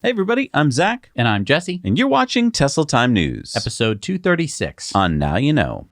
Hey everybody, I'm Zach. And I'm Jesse. And you're watching Tesla Time News. Episode 236. On Now You Know.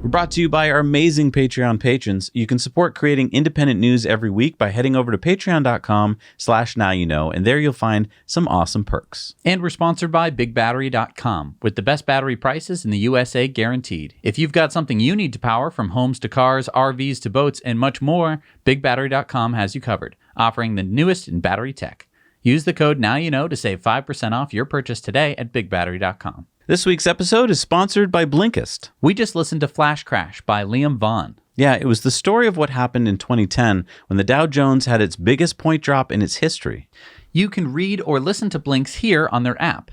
We're brought to you by our amazing Patreon patrons. You can support creating independent news every week by heading over to patreon.com/nowyouknow, and there you'll find some awesome perks. And we're sponsored by BigBattery.com, with the best battery prices in the USA guaranteed. If you've got something you need to power, from homes to cars, RVs to boats, and much more, BigBattery.com has you covered, offering the newest in battery tech. Use the code NOWYOUKNOW to save 5% off your purchase today at BigBattery.com. This week's episode is sponsored by Blinkist. We just listened to Flash Crash by Liam Vaughn. Yeah, it was the story of what happened in 2010 when the Dow Jones had its biggest point drop in its history. You can read or listen to Blinks here on their app.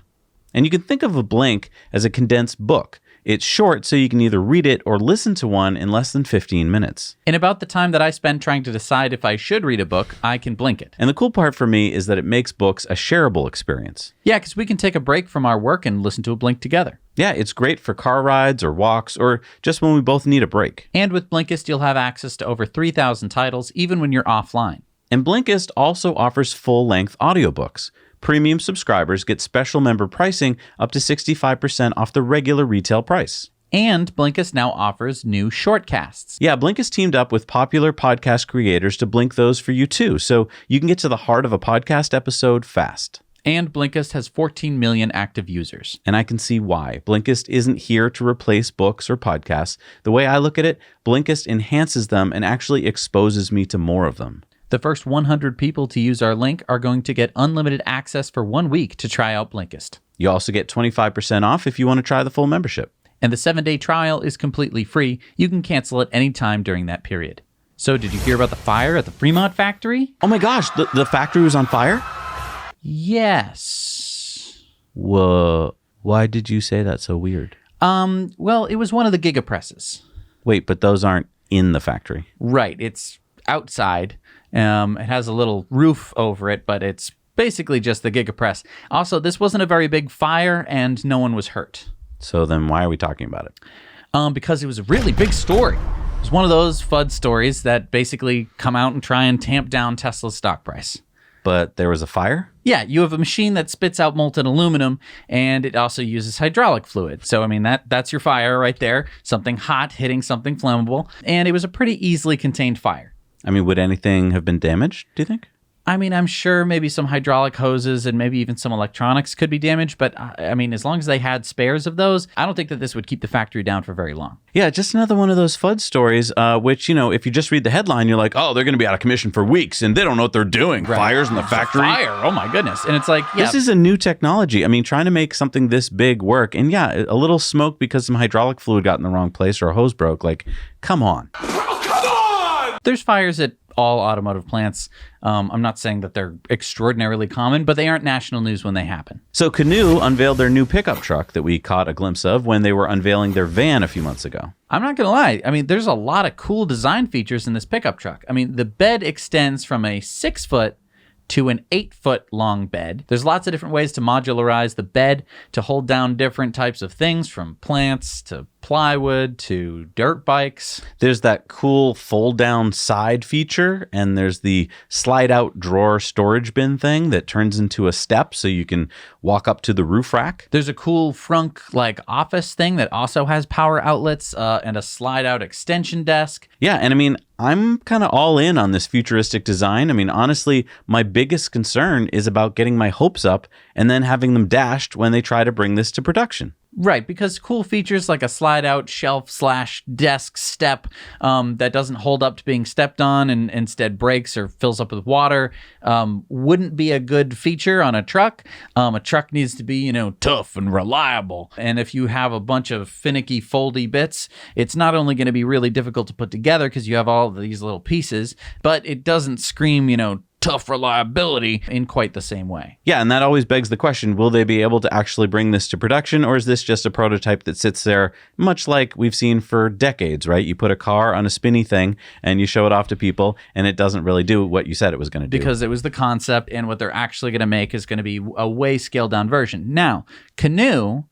And you can think of a Blink as a condensed book. It's short, so you can either read it or listen to one in less than 15 minutes. In about the time that I spend trying to decide if I should read a book, I can blink it. And the cool part for me is that it makes books a shareable experience. Yeah, because we can take a break from our work and listen to a Blink together. Yeah, it's great for car rides or walks or just when we both need a break. And with Blinkist, you'll have access to over 3,000 titles, even when you're offline. And Blinkist also offers full-length audiobooks. Premium subscribers get special member pricing up to 65% off the regular retail price. And Blinkist now offers new shortcasts. Yeah, Blinkist teamed up with popular podcast creators to blink those for you too, so you can get to the heart of a podcast episode fast. And Blinkist has 14 million active users. And I can see why. Blinkist isn't here to replace books or podcasts. The way I look at it, Blinkist enhances them and actually exposes me to more of them. The first 100 people to use our link are going to get unlimited access for 1 week to try out Blinkist. You also get 25% off if you want to try the full membership. And the 7-day trial is completely free. You can cancel at any time during that period. So did you hear about the fire at the Fremont factory? Oh my gosh, the factory was on fire? Yes. Whoa. Why did you say that so weird? Well, it was one of the gigapresses. Wait, but those aren't in the factory. Right. It's outside. It has a little roof over it, but it's basically just the gigapress. Also, this wasn't a very big fire, and no one was hurt. So then why are we talking about it? Because it was a really big story. It was one of those FUD stories that basically come out and try and tamp down Tesla's stock price. But there was a fire? Yeah, you have a machine that spits out molten aluminum, and it also uses hydraulic fluid. So, I mean, that's your fire right there. Something hot hitting something flammable. And it was a pretty easily contained fire. I mean, would anything have been damaged, do you think? I mean, I'm sure maybe some hydraulic hoses and maybe even some electronics could be damaged. But, I mean, as long as they had spares of those, I don't think that this would keep the factory down for very long. Yeah, just another one of those FUD stories, which, you know, if you just read the headline, you're like, oh, they're going to be out of commission for weeks, and they don't know what they're doing. Right. Fires in the factory. Fire, oh my goodness. And it's like, yeah. This is a new technology. I mean, trying to make something this big work, and yeah, a little smoke because some hydraulic fluid got in the wrong place or a hose broke. Like, come on. There's fires at all automotive plants. I'm not saying that they're extraordinarily common, but they aren't national news when they happen. So Canoo unveiled their new pickup truck that we caught a glimpse of when they were unveiling their van a few months ago. I'm not going to lie. I mean, there's a lot of cool design features in this pickup truck. I mean, the bed extends from a 6-foot to an 8-foot long bed. There's lots of different ways to modularize the bed to hold down different types of things, from plants to plywood to dirt bikes. There's that cool fold down side feature, and there's the slide out drawer storage bin thing that turns into a step so you can walk up to the roof rack. There's a cool frunk like office thing that also has power outlets and a slide out extension desk. Yeah, and I mean, I'm kind of all in on this futuristic design. I mean, honestly, my biggest concern is about getting my hopes up and then having them dashed when they try to bring this to production. Right, because cool features like a slide-out shelf/desk step that doesn't hold up to being stepped on and instead breaks or fills up with water wouldn't be a good feature on a truck. A truck needs to be, you know, tough and reliable. And if you have a bunch of finicky, foldy bits, it's not only going to be really difficult to put together because you have all of these little pieces, but it doesn't scream, you know, tough reliability in quite the same way. Yeah, and that always begs the question, will they be able to actually bring this to production, or is this just a prototype that sits there, much like we've seen for decades, right? You put a car on a spinny thing and you show it off to people, and it doesn't really do what you said it was going to do. Because it was the concept, and what they're actually going to make is going to be a way scaled down version. Now, Canoo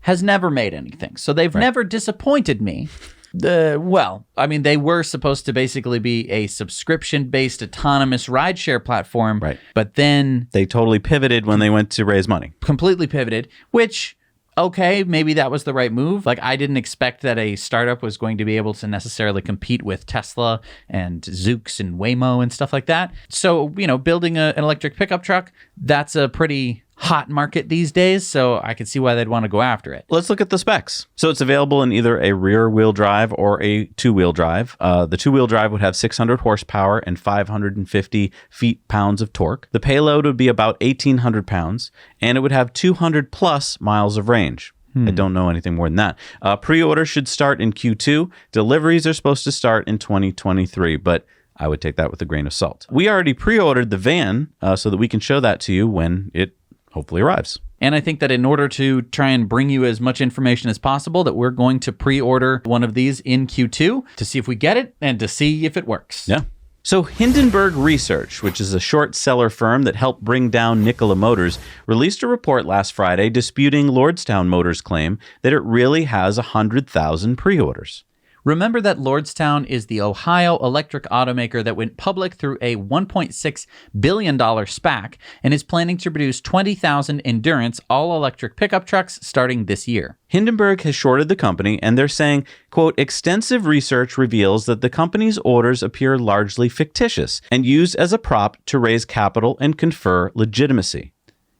has never made anything, so they've never disappointed me. They were supposed to basically be a subscription-based autonomous rideshare platform, right? But then they totally pivoted when they went to raise money. Completely pivoted, which, okay, maybe that was the right move. Like, I didn't expect that a startup was going to be able to necessarily compete with Tesla and Zoox and Waymo and stuff like that. So, building an electric pickup truck, that's a pretty hot market these days, so I could see why they'd want to go after it. Let's look at the specs. So it's available in either a rear-wheel drive or a two-wheel drive. The two-wheel drive would have 600 horsepower and 550 feet-pounds of torque. The payload would be about 1,800 pounds, and it would have 200-plus miles of range. I don't know anything more than that. Pre-order should start in Q2. Deliveries are supposed to start in 2023, but I would take that with a grain of salt. We already pre-ordered the van so that we can show that to you when it hopefully arrives. And I think that in order to try and bring you as much information as possible, that we're going to pre-order one of these in Q2 to see if we get it and to see if it works. Yeah. So Hindenburg Research, which is a short seller firm that helped bring down Nikola Motors, released a report last Friday disputing Lordstown Motors' claim that it really has 100,000 pre-orders. Remember that Lordstown is the Ohio electric automaker that went public through a $1.6 billion SPAC and is planning to produce 20,000 Endurance all-electric pickup trucks starting this year. Hindenburg has shorted the company, and they're saying, quote, extensive research reveals that the company's orders appear largely fictitious and used as a prop to raise capital and confer legitimacy.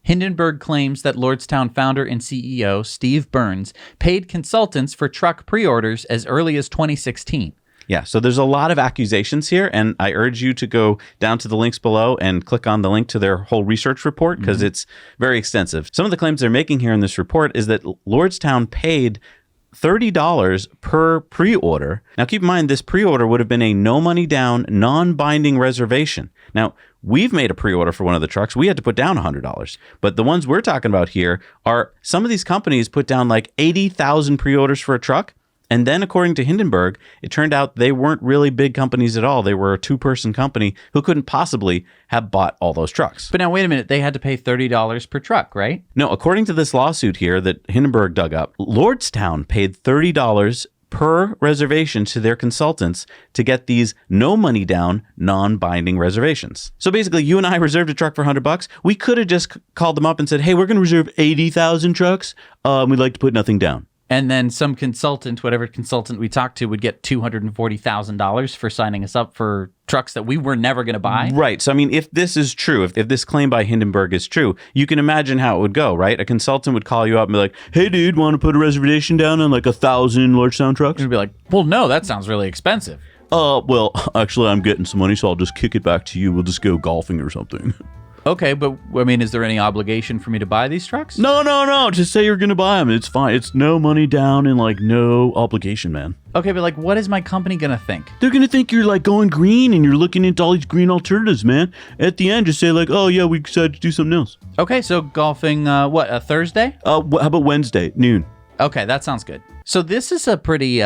Hindenburg claims that Lordstown founder and CEO Steve Burns paid consultants for truck pre-orders as early as 2016. Yeah, so there's a lot of accusations here, and I urge you to go down to the links below and click on the link to their whole research report because it's very extensive. Some of the claims they're making here in this report is that Lordstown paid $30 per pre-order. Now, keep in mind, this pre-order would have been a no money down, non-binding reservation. Now, we've made a pre-order for one of the trucks. We had to put down $100. But the ones we're talking about here are some of these companies put down like 80,000 pre-orders for a truck. And then, according to Hindenburg, it turned out they weren't really big companies at all. They were a two-person company who couldn't possibly have bought all those trucks. But now, wait a minute. They had to pay $30 per truck, right? No, according to this lawsuit here that Hindenburg dug up, Lordstown paid $30 per reservation to their consultants to get these no money down, non-binding reservations. So basically, you and I reserved a truck for $100. We could have just called them up and said, hey, we're going to reserve 80,000 trucks. We'd like to put nothing down. And then some consultant, whatever consultant we talked to, would get $240,000 for signing us up for trucks that we were never going to buy. Right. So, I mean, if this is true, if this claim by Hindenburg is true, you can imagine how it would go, right? A consultant would call you up and be like, hey, dude, want to put a reservation down on like 1,000 Lordstown trucks? And you'd be like, well, no, that sounds really expensive. Well, actually, I'm getting some money, so I'll just kick it back to you. We'll just go golfing or something. Okay, but I mean, is there any obligation for me to buy these trucks? No. Just say you're going to buy them. It's fine. It's no money down and like no obligation, man. Okay, but like, what is my company going to think? They're going to think you're like going green and you're looking into all these green alternatives, man. At the end, just say like, oh yeah, we decided to do something else. Okay, so golfing, a Thursday? How about Wednesday, noon? Okay, that sounds good. So this is a pretty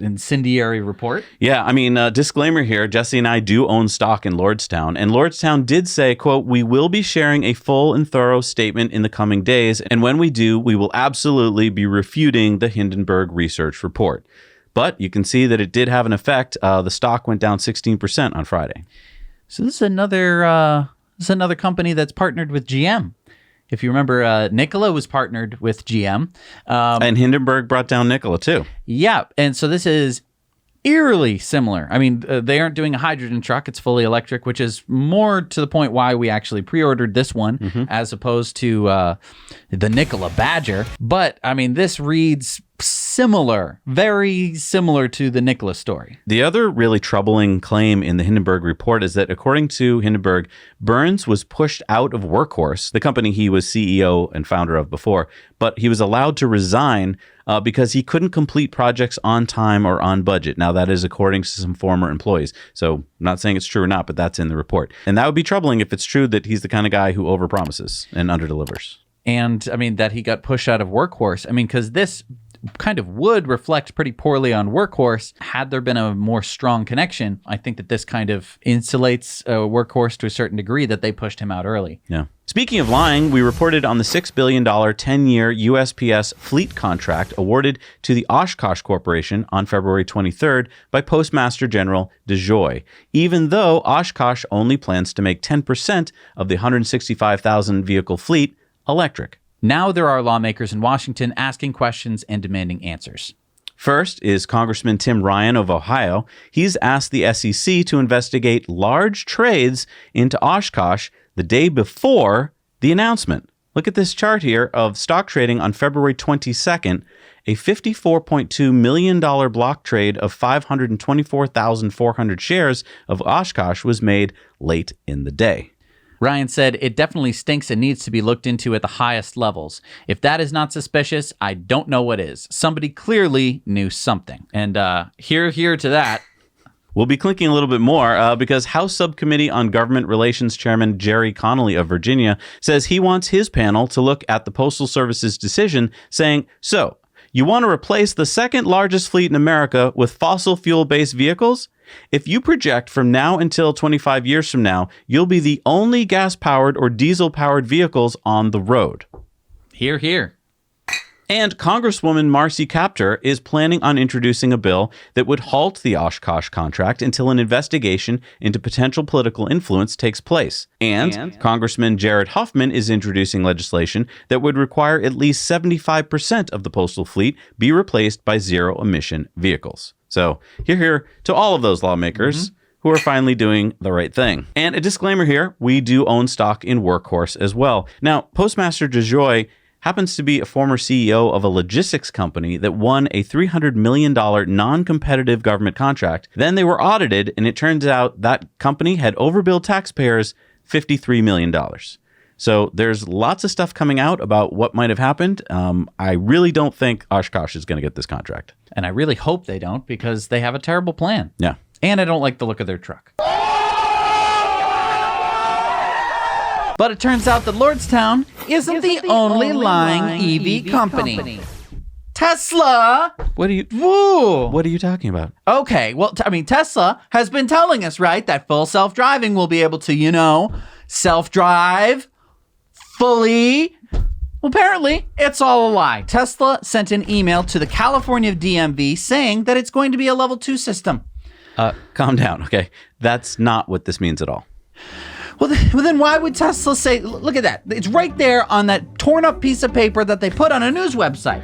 incendiary report. Yeah, I mean, disclaimer here, Jesse and I do own stock in Lordstown, and Lordstown did say, quote, we will be sharing a full and thorough statement in the coming days, and when we do, we will absolutely be refuting the Hindenburg research report. But you can see that it did have an effect. The stock went down 16% on Friday. So this is another company that's partnered with GM. If you remember, Nikola was partnered with GM. And Hindenburg brought down Nikola, too. Yeah, and so this is eerily similar. I mean, they aren't doing a hydrogen truck. It's fully electric, which is more to the point why we actually pre-ordered this one as opposed to the Nikola Badger. But, I mean, this reads very similar to the Nicholas story. The other really troubling claim in the Hindenburg report is that, according to Hindenburg, Burns was pushed out of Workhorse, the company he was CEO and founder of before, but he was allowed to resign because he couldn't complete projects on time or on budget. Now, that is according to some former employees. So I'm not saying it's true or not, but that's in the report. And that would be troubling if it's true that he's the kind of guy who overpromises and underdelivers. And, I mean, that he got pushed out of Workhorse. I mean, because this kind of would reflect pretty poorly on Workhorse. Had there been a more strong connection, I think that this kind of insulates Workhorse to a certain degree that they pushed him out early. Yeah. Speaking of lying, we reported on the $6 billion 10-year USPS fleet contract awarded to the Oshkosh Corporation on February 23rd by Postmaster General DeJoy, even though Oshkosh only plans to make 10% of the 165,000 vehicle fleet electric. Now there are lawmakers in Washington asking questions and demanding answers. First is Congressman Tim Ryan of Ohio. He's asked the SEC to investigate large trades into Oshkosh the day before the announcement. Look at this chart here of stock trading on February 22nd. A $54.2 million block trade of 524,400 shares of Oshkosh was made late in the day. Ryan said, "It definitely stinks and needs to be looked into at the highest levels. If that is not suspicious, I don't know what is. Somebody clearly knew something." And here to that. We'll be clinking a little bit more because House Subcommittee on Government Relations Chairman Jerry Connolly of Virginia says he wants his panel to look at the Postal Service's decision, saying, "So, you want to replace the second largest fleet in America with fossil fuel-based vehicles? If you project from now until 25 years from now, you'll be the only gas-powered or diesel-powered vehicles on the road." Hear, hear. And Congresswoman Marcy Kaptur is planning on introducing a bill that would halt the Oshkosh contract until an investigation into potential political influence takes place. And Congressman Jared Huffman is introducing legislation that would require at least 75% of the postal fleet be replaced by zero-emission vehicles. So, hear to all of those lawmakers who are finally doing the right thing. And a disclaimer here, we do own stock in Workhorse as well. Now, Postmaster DeJoy happens to be a former CEO of a logistics company that won a $300 million non-competitive government contract. Then they were audited, and it turns out that company had overbilled taxpayers $53 million. So there's lots of stuff coming out about what might have happened. I really don't think Oshkosh is going to get this contract. And I really hope they don't, because they have a terrible plan. Yeah. And I don't like the look of their truck. But it turns out that Lordstown isn't the only lying EV company. Tesla. What are you talking about? Okay, well, Tesla has been telling us, right, that full self-driving will be able to, self-drive fully. Well, apparently, it's all a lie. Tesla sent an email to the California DMV saying that it's going to be a level 2 system. Calm down, okay? That's not what this means at all. Well, then why would Tesla say, look at that. It's right there on that torn up piece of paper that they put on a news website.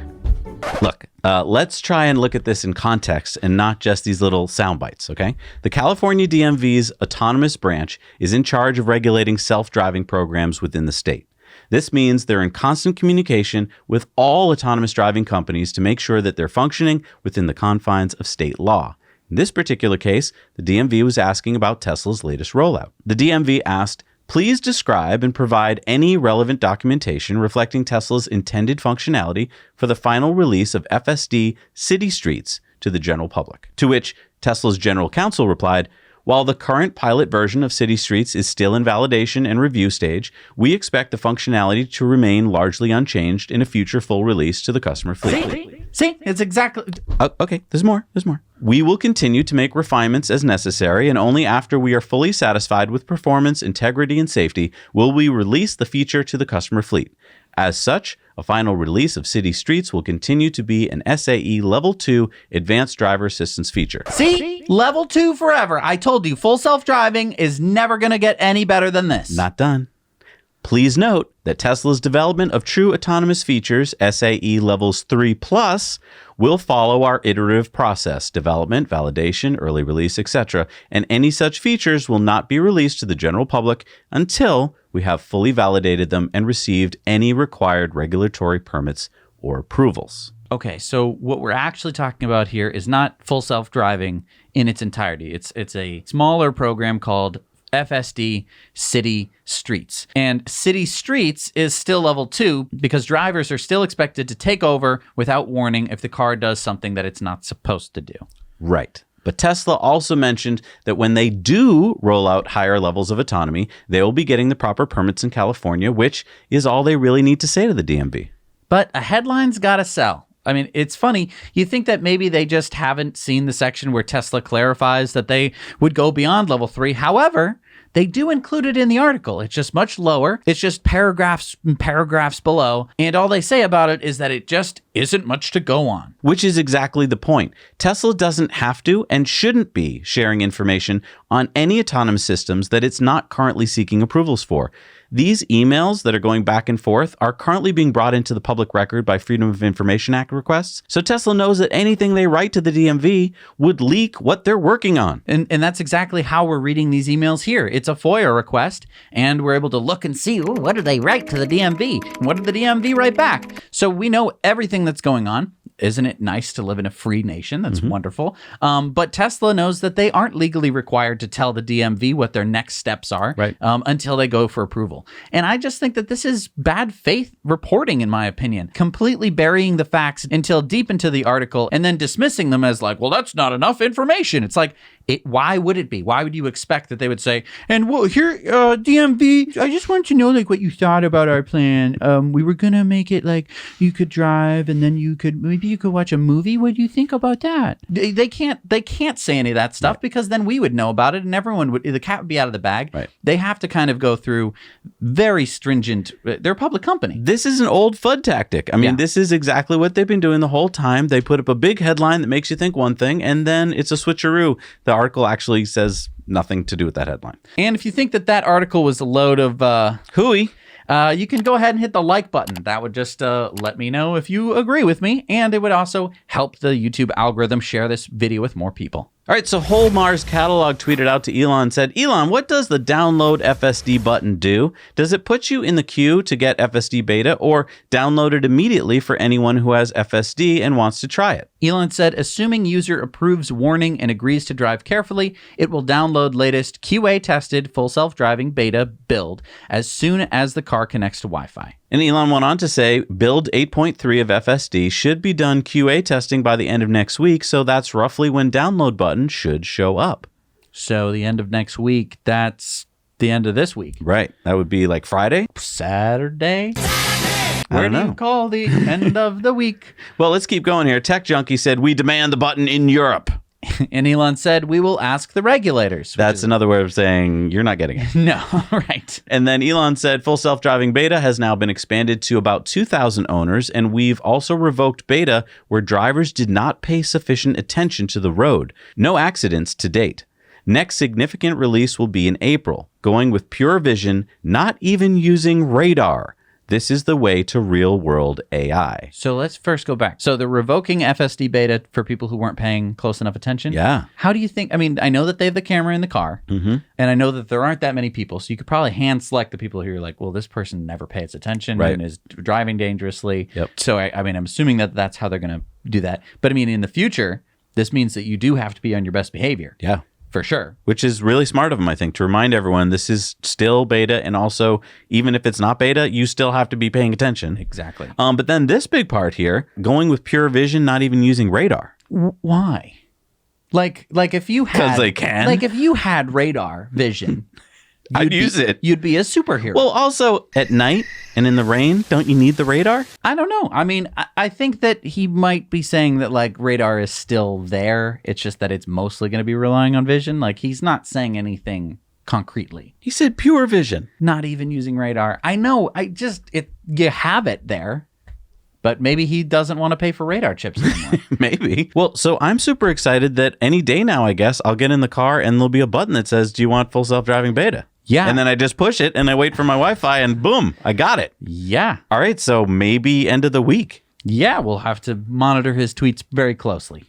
Look, let's try and look at this in context and not just these little sound bites, okay? The California DMV's autonomous branch is in charge of regulating self-driving programs within the state. This means they're in constant communication with all autonomous driving companies to make sure that they're functioning within the confines of state law. In this particular case, the DMV was asking about Tesla's latest rollout. The DMV asked, "Please describe and provide any relevant documentation reflecting Tesla's intended functionality for the final release of FSD City Streets to the general public." To which Tesla's general counsel replied, "While the current pilot version of City Streets is still in validation and review stage, we expect the functionality to remain largely unchanged in a future full release to the customer fleet." See, it's exactly... Okay, there's more. "We will continue to make refinements as necessary, and only after we are fully satisfied with performance, integrity, and safety will we release the feature to the customer fleet. As such, a final release of City Streets will continue to be an SAE Level 2 Advanced Driver Assistance feature." See? Level 2 forever. I told you, full self-driving is never going to get any better than this. Not done. Please note that Tesla's development of true autonomous features, SAE Levels 3+, will follow our iterative process, development, validation, early release, etc., and any such features will not be released to the general public until we have fully validated them and received any required regulatory permits or approvals. Okay, so what we're actually talking about here is not full self-driving in its entirety. It's a smaller program called FSD City Streets. And City Streets is still level 2 because drivers are still expected to take over without warning if the car does something that it's not supposed to do. Right. But Tesla also mentioned that when they do roll out higher levels of autonomy, they will be getting the proper permits in California, which is all they really need to say to the DMV. But a headline's got to sell. I mean, it's funny. You think that maybe they just haven't seen the section where Tesla clarifies that they would go beyond level 3. However, they do include it in the article. It's just much lower. It's just paragraphs and paragraphs below. And all they say about it is that it just isn't much to go on. Which is exactly the point. Tesla doesn't have to and shouldn't be sharing information on any autonomous systems that it's not currently seeking approvals for. These emails that are going back and forth are currently being brought into the public record by Freedom of Information Act requests. So Tesla knows that anything they write to the DMV would leak what they're working on. And that's exactly how we're reading these emails here. It's a FOIA request, and we're able to look and see, what did they write to the DMV? What did the DMV write back? So we know everything that's going on. Isn't it nice to live in a free nation? That's wonderful. But Tesla knows that they aren't legally required to tell the DMV what their next steps are until they go for approval. And I just think that this is bad faith reporting, in my opinion, completely burying the facts until deep into the article and then dismissing them as like, well, that's not enough information. It's like, why would it be? Why would you expect that they would say, and well, here, DMV, I just want to know like what you thought about our plan. We were going to make it like you could drive and then maybe you could watch a movie. What do you think about that? They can't say any of that stuff because then we would know about it and the cat would be out of the bag. Right. They have to kind of go through very stringent, they're a public company. This is an old FUD tactic. I mean, this is exactly what they've been doing the whole time. They put up a big headline that makes you think one thing, and then it's a switcheroo. The article actually says nothing to do with that headline. And if you think that article was a load of hooey, you can go ahead and hit the like button. That would just let me know if you agree with me, and it would also help the YouTube algorithm share this video with more people. All right, so Whole Mars Catalog tweeted out to Elon and said, Elon, what does the download FSD button do? Does it put you in the queue to get FSD beta or download it immediately for anyone who has FSD and wants to try it? Elon said, assuming user approves warning and agrees to drive carefully, it will download latest QA-tested full self-driving beta build as soon as the car connects to Wi-Fi. And Elon went on to say, build 8.3 of FSD should be done QA testing by the end of next week, so that's roughly when download button should show up. So the end of next week, that's the end of this week. Right. That would be like Friday? Saturday? Where do you call the end of the week? Well, let's keep going here. Tech Junkie said, we demand the button in Europe. And Elon said, we will ask the regulators. That's another way of saying you're not getting it. No, right. And then Elon said full self-driving beta has now been expanded to about 2,000 owners, and we've also revoked beta where drivers did not pay sufficient attention to the road. No accidents to date. Next significant release will be in April, going with pure vision, not even using radar. This is the way to real-world AI. So let's first go back. So they're revoking FSD beta for people who weren't paying close enough attention? Yeah. How do you think? I mean, I know that they have the camera in the car, and I know that there aren't that many people, so you could probably hand-select the people who are like, well, this person never pays attention and is driving dangerously. Yep. So, I mean, I'm assuming that that's how they're going to do that. But, I mean, in the future, this means that you do have to be on your best behavior. Yeah. For sure. Which is really smart of them, I think, to remind everyone this is still beta. And also, even if it's not beta, you still have to be paying attention. Exactly. But then this big part here, going with pure vision, not even using radar. Why? Like if you had... Because they can. Like if you had radar vision... I'd use it. You'd be a superhero. Well, also, at night and in the rain, don't you need the radar? I don't know. I mean, I think that he might be saying that, like, radar is still there. It's just that it's mostly going to be relying on vision. Like, he's not saying anything concretely. He said pure vision. Not even using radar. I know. You have it there. But maybe he doesn't want to pay for radar chips anymore. Maybe. Well, so I'm super excited that any day now, I guess, I'll get in the car and there'll be a button that says, do you want full self-driving beta? Yeah. And then I just push it and I wait for my Wi-Fi and boom, I got it. Yeah. All right. So maybe end of the week. Yeah. We'll have to monitor his tweets very closely.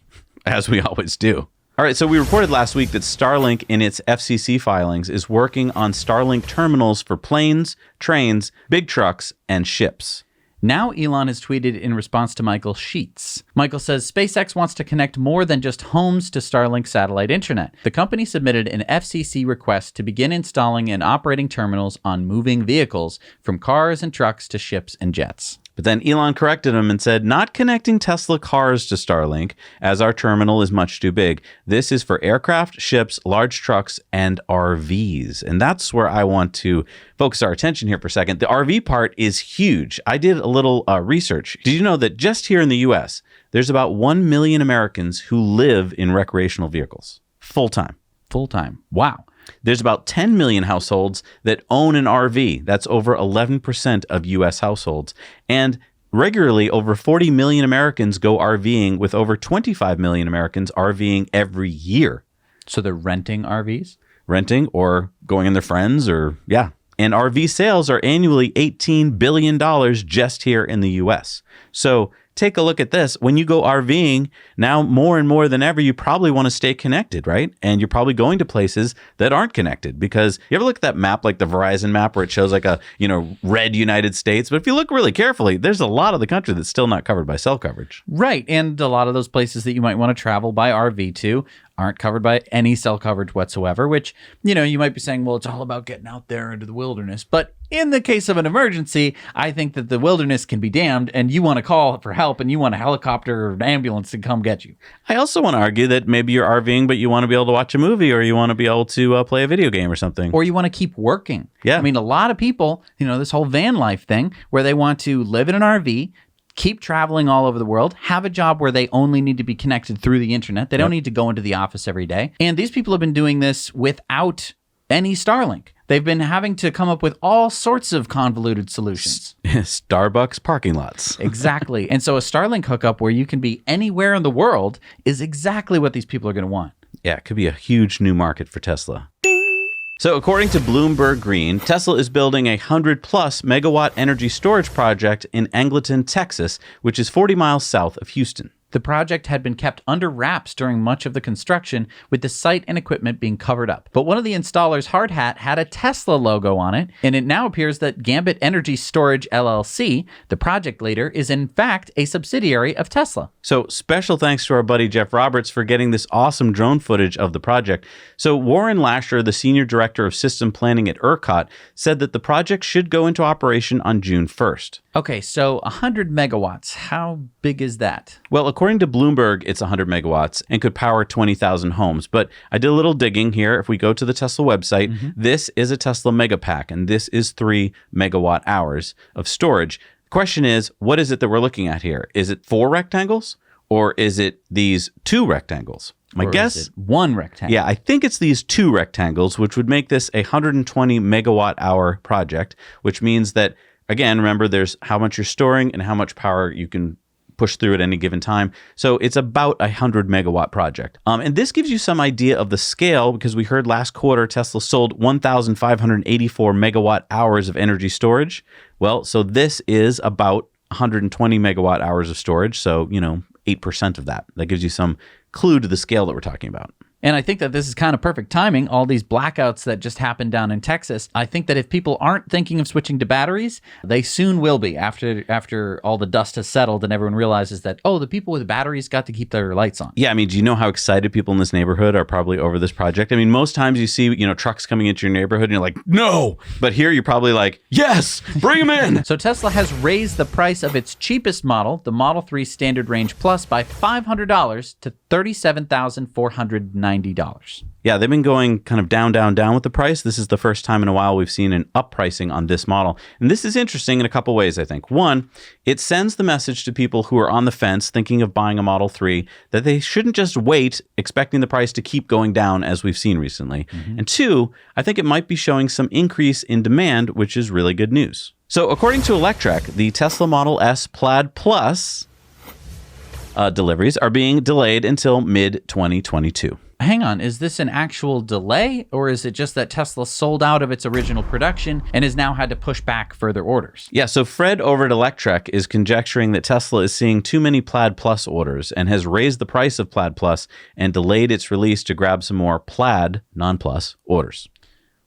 As we always do. All right. So we reported last week that Starlink in its FCC filings is working on Starlink terminals for planes, trains, big trucks, and ships. Now Elon has tweeted in response to Michael Sheets. Michael says SpaceX wants to connect more than just homes to Starlink satellite internet. The company submitted an FCC request to begin installing and operating terminals on moving vehicles, from cars and trucks to ships and jets. But then Elon corrected him and said, not connecting Tesla cars to Starlink, as our terminal is much too big. This is for aircraft, ships, large trucks, and RVs. And that's where I want to focus our attention here for a second. The RV part is huge. I did a little research. Did you know that just here in the U.S., there's about 1 million Americans who live in recreational vehicles, full-time? Full-time. Wow. There's about 10 million households that own an RV. That's over 11% of U.S. households. And regularly, over 40 million Americans go RVing, with over 25 million Americans RVing every year. So they're renting RVs? Renting or going in their friends or, yeah. And RV sales are annually $18 billion just here in the U.S. So take a look at this. When you go RVing, now more and more than ever, you probably want to stay connected, right? And you're probably going to places that aren't connected, because you ever look at that map, like the Verizon map, where it shows like a, red United States. But if you look really carefully, there's a lot of the country that's still not covered by cell coverage. Right. And a lot of those places that you might want to travel by RV to aren't covered by any cell coverage whatsoever, which, you might be saying, well, it's all about getting out there into the wilderness. But in the case of an emergency, I think that the wilderness can be damned, and you want to call for help, and you want a helicopter or an ambulance to come get you. I also want to argue that maybe you're RVing, but you want to be able to watch a movie, or you want to be able to play a video game or something. Or you want to keep working. Yeah. I mean, a lot of people, this whole van life thing, where they want to live in an RV, keep traveling all over the world, have a job where they only need to be connected through the internet. They don't need to go into the office every day. And these people have been doing this without any Starlink. They've been having to come up with all sorts of convoluted solutions. Starbucks parking lots. Exactly. And so a Starlink hookup where you can be anywhere in the world is exactly what these people are going to want. Yeah, it could be a huge new market for Tesla. So according to Bloomberg Green, Tesla is building a 100-plus megawatt energy storage project in Angleton, Texas, which is 40 miles south of Houston. The project had been kept under wraps during much of the construction, with the site and equipment being covered up. But one of the installer's hard hat had a Tesla logo on it, and it now appears that Gambit Energy Storage LLC, the project leader, is in fact a subsidiary of Tesla. So special thanks to our buddy Jeff Roberts for getting this awesome drone footage of the project. So Warren Lasher, the senior director of system planning at ERCOT, said that the project should go into operation on June 1st. Okay, so 100 megawatts. How big is that? Well, according to Bloomberg, it's 100 megawatts and could power 20,000 homes. But I did a little digging here. If we go to the Tesla website, this is a Tesla Megapack, and this is 3 megawatt hours of storage. The question is, what is it that we're looking at here? Is it 4 rectangles, or is it these 2 rectangles? My guess is it 1 rectangle. Yeah, I think it's these 2 rectangles, which would make this a 120 megawatt hour project, which means that, again, remember, there's how much you're storing and how much power you can push through at any given time. So it's about a 100 megawatt project. And this gives you some idea of the scale, because we heard last quarter Tesla sold 1,584 megawatt hours of energy storage. Well, so this is about 120 megawatt hours of storage. So, 8% of that. That gives you some clue to the scale that we're talking about. And I think that this is kind of perfect timing, all these blackouts that just happened down in Texas. I think that if people aren't thinking of switching to batteries, they soon will be after all the dust has settled and everyone realizes that, the people with batteries got to keep their lights on. Yeah, I mean, do you know how excited people in this neighborhood are probably over this project? I mean, most times you see, trucks coming into your neighborhood and you're like, no! But here you're probably like, yes! Bring them in! So Tesla has raised the price of its cheapest model, the Model 3 Standard Range Plus, by $500 to $37,490. Yeah, they've been going kind of down with the price. This is the first time in a while we've seen an up pricing on this model. And this is interesting in a couple ways, I think. One, it sends the message to people who are on the fence thinking of buying a Model 3 that they shouldn't just wait expecting the price to keep going down as we've seen recently. And two, I think it might be showing some increase in demand, which is really good news. So according to Electrek, the Tesla Model S Plaid Plus deliveries are being delayed until mid-2022. Hang on, is this an actual delay, or is it just that Tesla sold out of its original production and has now had to push back further orders? Yeah, so Fred over at Electrek is conjecturing that Tesla is seeing too many Plaid Plus orders and has raised the price of Plaid Plus and delayed its release to grab some more Plaid non-Plus orders.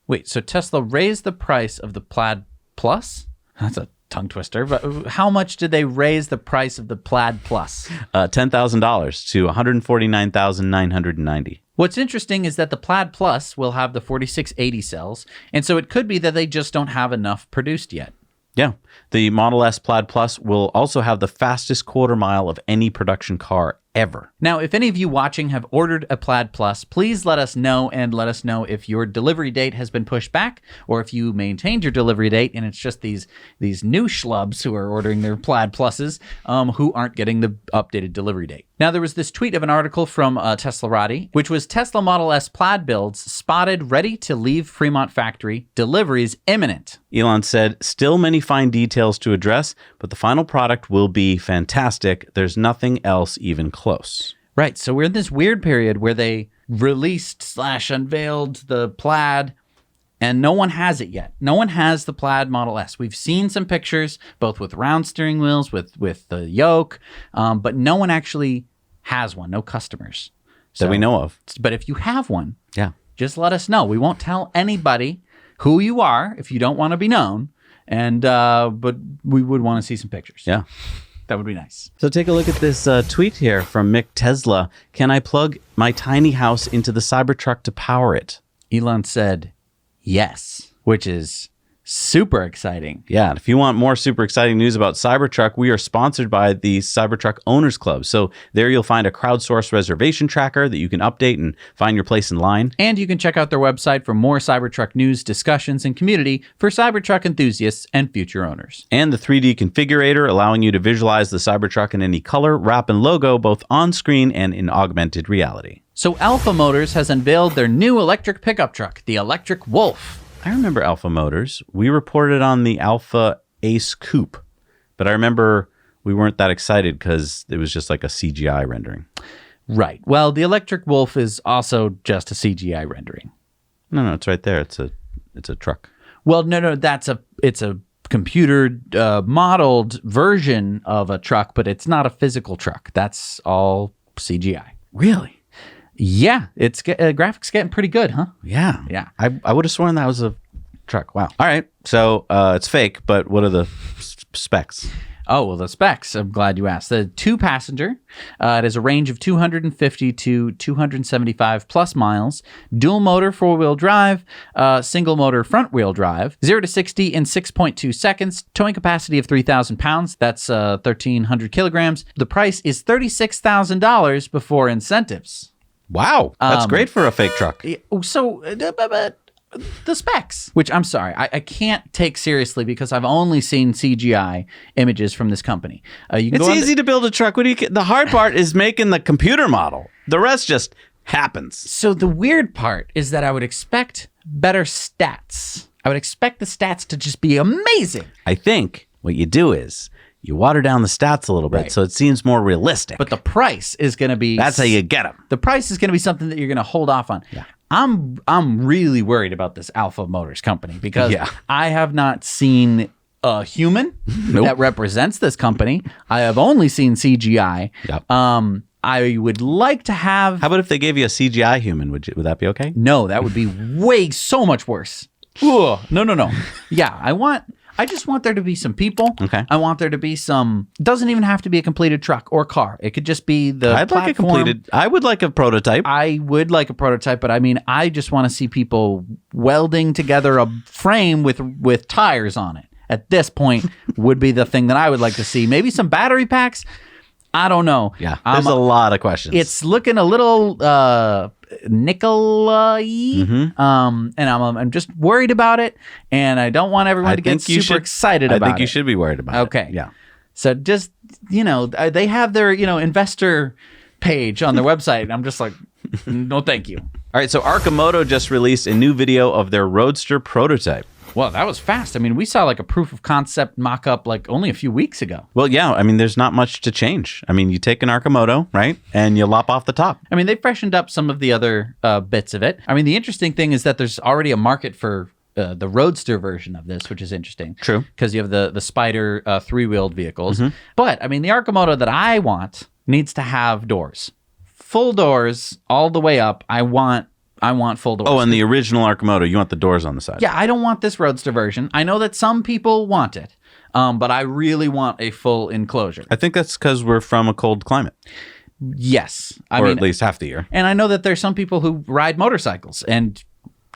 Wait, so Tesla raised the price of the Plaid Plus? That's a tongue twister, but how much did they raise the price of the Plaid Plus? $10,000 to $149,990. What's interesting is that the Plaid Plus will have the 4680 cells, and so it could be that they just don't have enough produced yet. Yeah. The Model S Plaid Plus will also have the fastest quarter mile of any production car ever. Now, if any of you watching have ordered a Plaid Plus, please let us know, and let us know if your delivery date has been pushed back or if you maintained your delivery date and it's just these new schlubs who are ordering their Plaid Pluses who aren't getting the updated delivery date. Now, there was this tweet of an article from Teslarati, which was Tesla Model S Plaid builds spotted ready to leave Fremont factory, deliveries imminent. Elon said, still many fine details to address, but the final product will be fantastic. There's nothing else even close. Right. So we're in this weird period where they released / unveiled the Plaid, and no one has it yet. No one has the Plaid Model S. We've seen some pictures, both with round steering wheels, with the yoke, but no one actually has one. No customers. That we know of. But if you have one, yeah, just let us know. We won't tell anybody who you are if you don't want to be known, and but we would want to see some pictures. Yeah. That would be nice. So take a look at this tweet here from Mick Tesla. Can I plug my tiny house into the Cybertruck to power it? Elon said yes, which is super exciting. Yeah, and if you want more super exciting news about Cybertruck, we are sponsored by the Cybertruck Owners Club. So there you'll find a crowdsourced reservation tracker that you can update and find your place in line. And you can check out their website for more Cybertruck news, discussions, and community for Cybertruck enthusiasts and future owners. And the 3D configurator, allowing you to visualize the Cybertruck in any color, wrap, and logo, both on screen and in augmented reality. So Alpha Motors has unveiled their new electric pickup truck, the Electric Wolf. I remember Alpha Motors. We reported on the Alpha Ace Coupe, but I remember we weren't that excited because it was just like a CGI rendering. Right. Well, the Electric Wolf is also just a CGI rendering. No, it's right there. It's a truck. Well, no, it's a computer modeled version of a truck, but it's not a physical truck. That's all CGI. Really? Yeah, it's graphics getting pretty good, huh? Yeah. Yeah. I would have sworn that was a truck. Wow. All right. So it's fake, but what are the specs? Oh, well, the specs, I'm glad you asked. The 2-passenger, it has a range of 250 to 275 plus miles, dual motor 4-wheel drive, single motor front-wheel drive, 0 to 60 in 6.2 seconds, towing capacity of 3,000 pounds, that's 1,300 kilograms. The price is $36,000 before incentives. Wow. That's great for a fake truck. So, the specs, which I'm sorry, I can't take seriously because I've only seen CGI images from this company. It's easy to build a truck. The hard part is making the computer model. The rest just happens. So the weird part is that I would expect better stats. I would expect the stats to just be amazing. I think what you do is you water down the stats a little bit, right, so it seems more realistic. But the price is going to be... That's how you get them. The price is going to be something that you're going to hold off on. Yeah. I'm really worried about this Alpha Motors company because I have not seen a human that represents this company. I have only seen CGI. Yep. I would like to have... How about if they gave you a CGI human? Would that be okay? No, that would be so much worse. Ugh, no. Yeah, I just want there to be some people. Okay. I want there to be some... It doesn't even have to be a completed truck or car. It could just be the platform. I would like a prototype. I would like a prototype, but I mean, I just want to see people welding together a frame with tires on it. At this point, would be the thing that I would like to see. Maybe some battery packs. I don't know. Yeah, there's a lot of questions. It's looking a little nickel-y, and I'm just worried about it, and I don't want everyone to get super excited about it. I think you should be worried about it. Okay. Yeah. So just, they have their, investor page on their website, and I'm just like, no, thank you. All right, so Arcimoto just released a new video of their Roadster prototype. Well, that was fast. I mean, we saw like a proof of concept mock-up like only a few weeks ago. Well, yeah. I mean, there's not much to change. I mean, you take an Arcimoto, right, and you lop off the top. I mean, they freshened up some of the other bits of it. I mean, the interesting thing is that there's already a market for the Roadster version of this, which is interesting. True. Because you have the Spider 3-wheeled vehicles. Mm-hmm. But, I mean, the Arcimoto that I want needs to have doors. Full doors all the way up. I want I want full doors. Oh, and the original Arcimoto, you want the doors on the side. Yeah, I don't want this Roadster version. I know that some people want it, but I really want a full enclosure. I think that's because we're from a cold climate. Yes. Or at least half the year. And I know that there's some people who ride motorcycles, and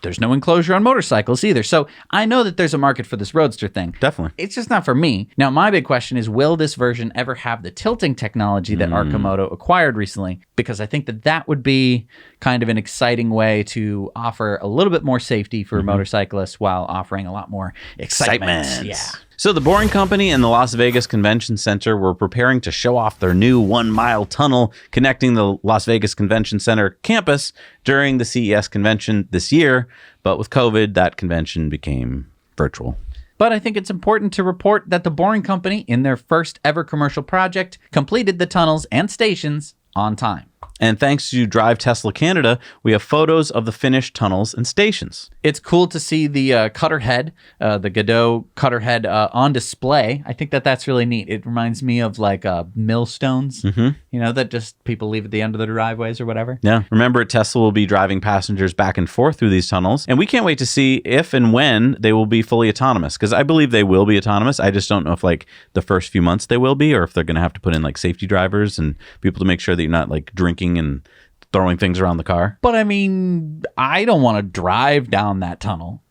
there's no enclosure on motorcycles either. So I know that there's a market for this Roadster thing. Definitely. It's just not for me. Now, my big question is, will this version ever have the tilting technology that Arcimoto acquired recently? Because I think that that would be kind of an exciting way to offer a little bit more safety for motorcyclists while offering a lot more excitement. Yeah. So the Boring Company and the Las Vegas Convention Center were preparing to show off their new 1-mile tunnel connecting the Las Vegas Convention Center campus during the CES convention this year. But with COVID, that convention became virtual. But I think it's important to report that the Boring Company, in their first ever commercial project, completed the tunnels and stations on time. And thanks to Drive Tesla Canada, we have photos of the finished tunnels and stations. It's cool to see the cutter head, the Godot cutter head on display. I think that that's really neat. It reminds me of like millstones, you know, that just people leave at the end of the driveways or whatever. Yeah. Remember, Tesla will be driving passengers back and forth through these tunnels. And we can't wait to see if and when they will be fully autonomous, because I believe they will be autonomous. I just don't know if like the first few months they will be, or if they're going to have to put in like safety drivers and people to make sure that you're not like drinking and throwing things around the car. But I mean, I don't want to drive down that tunnel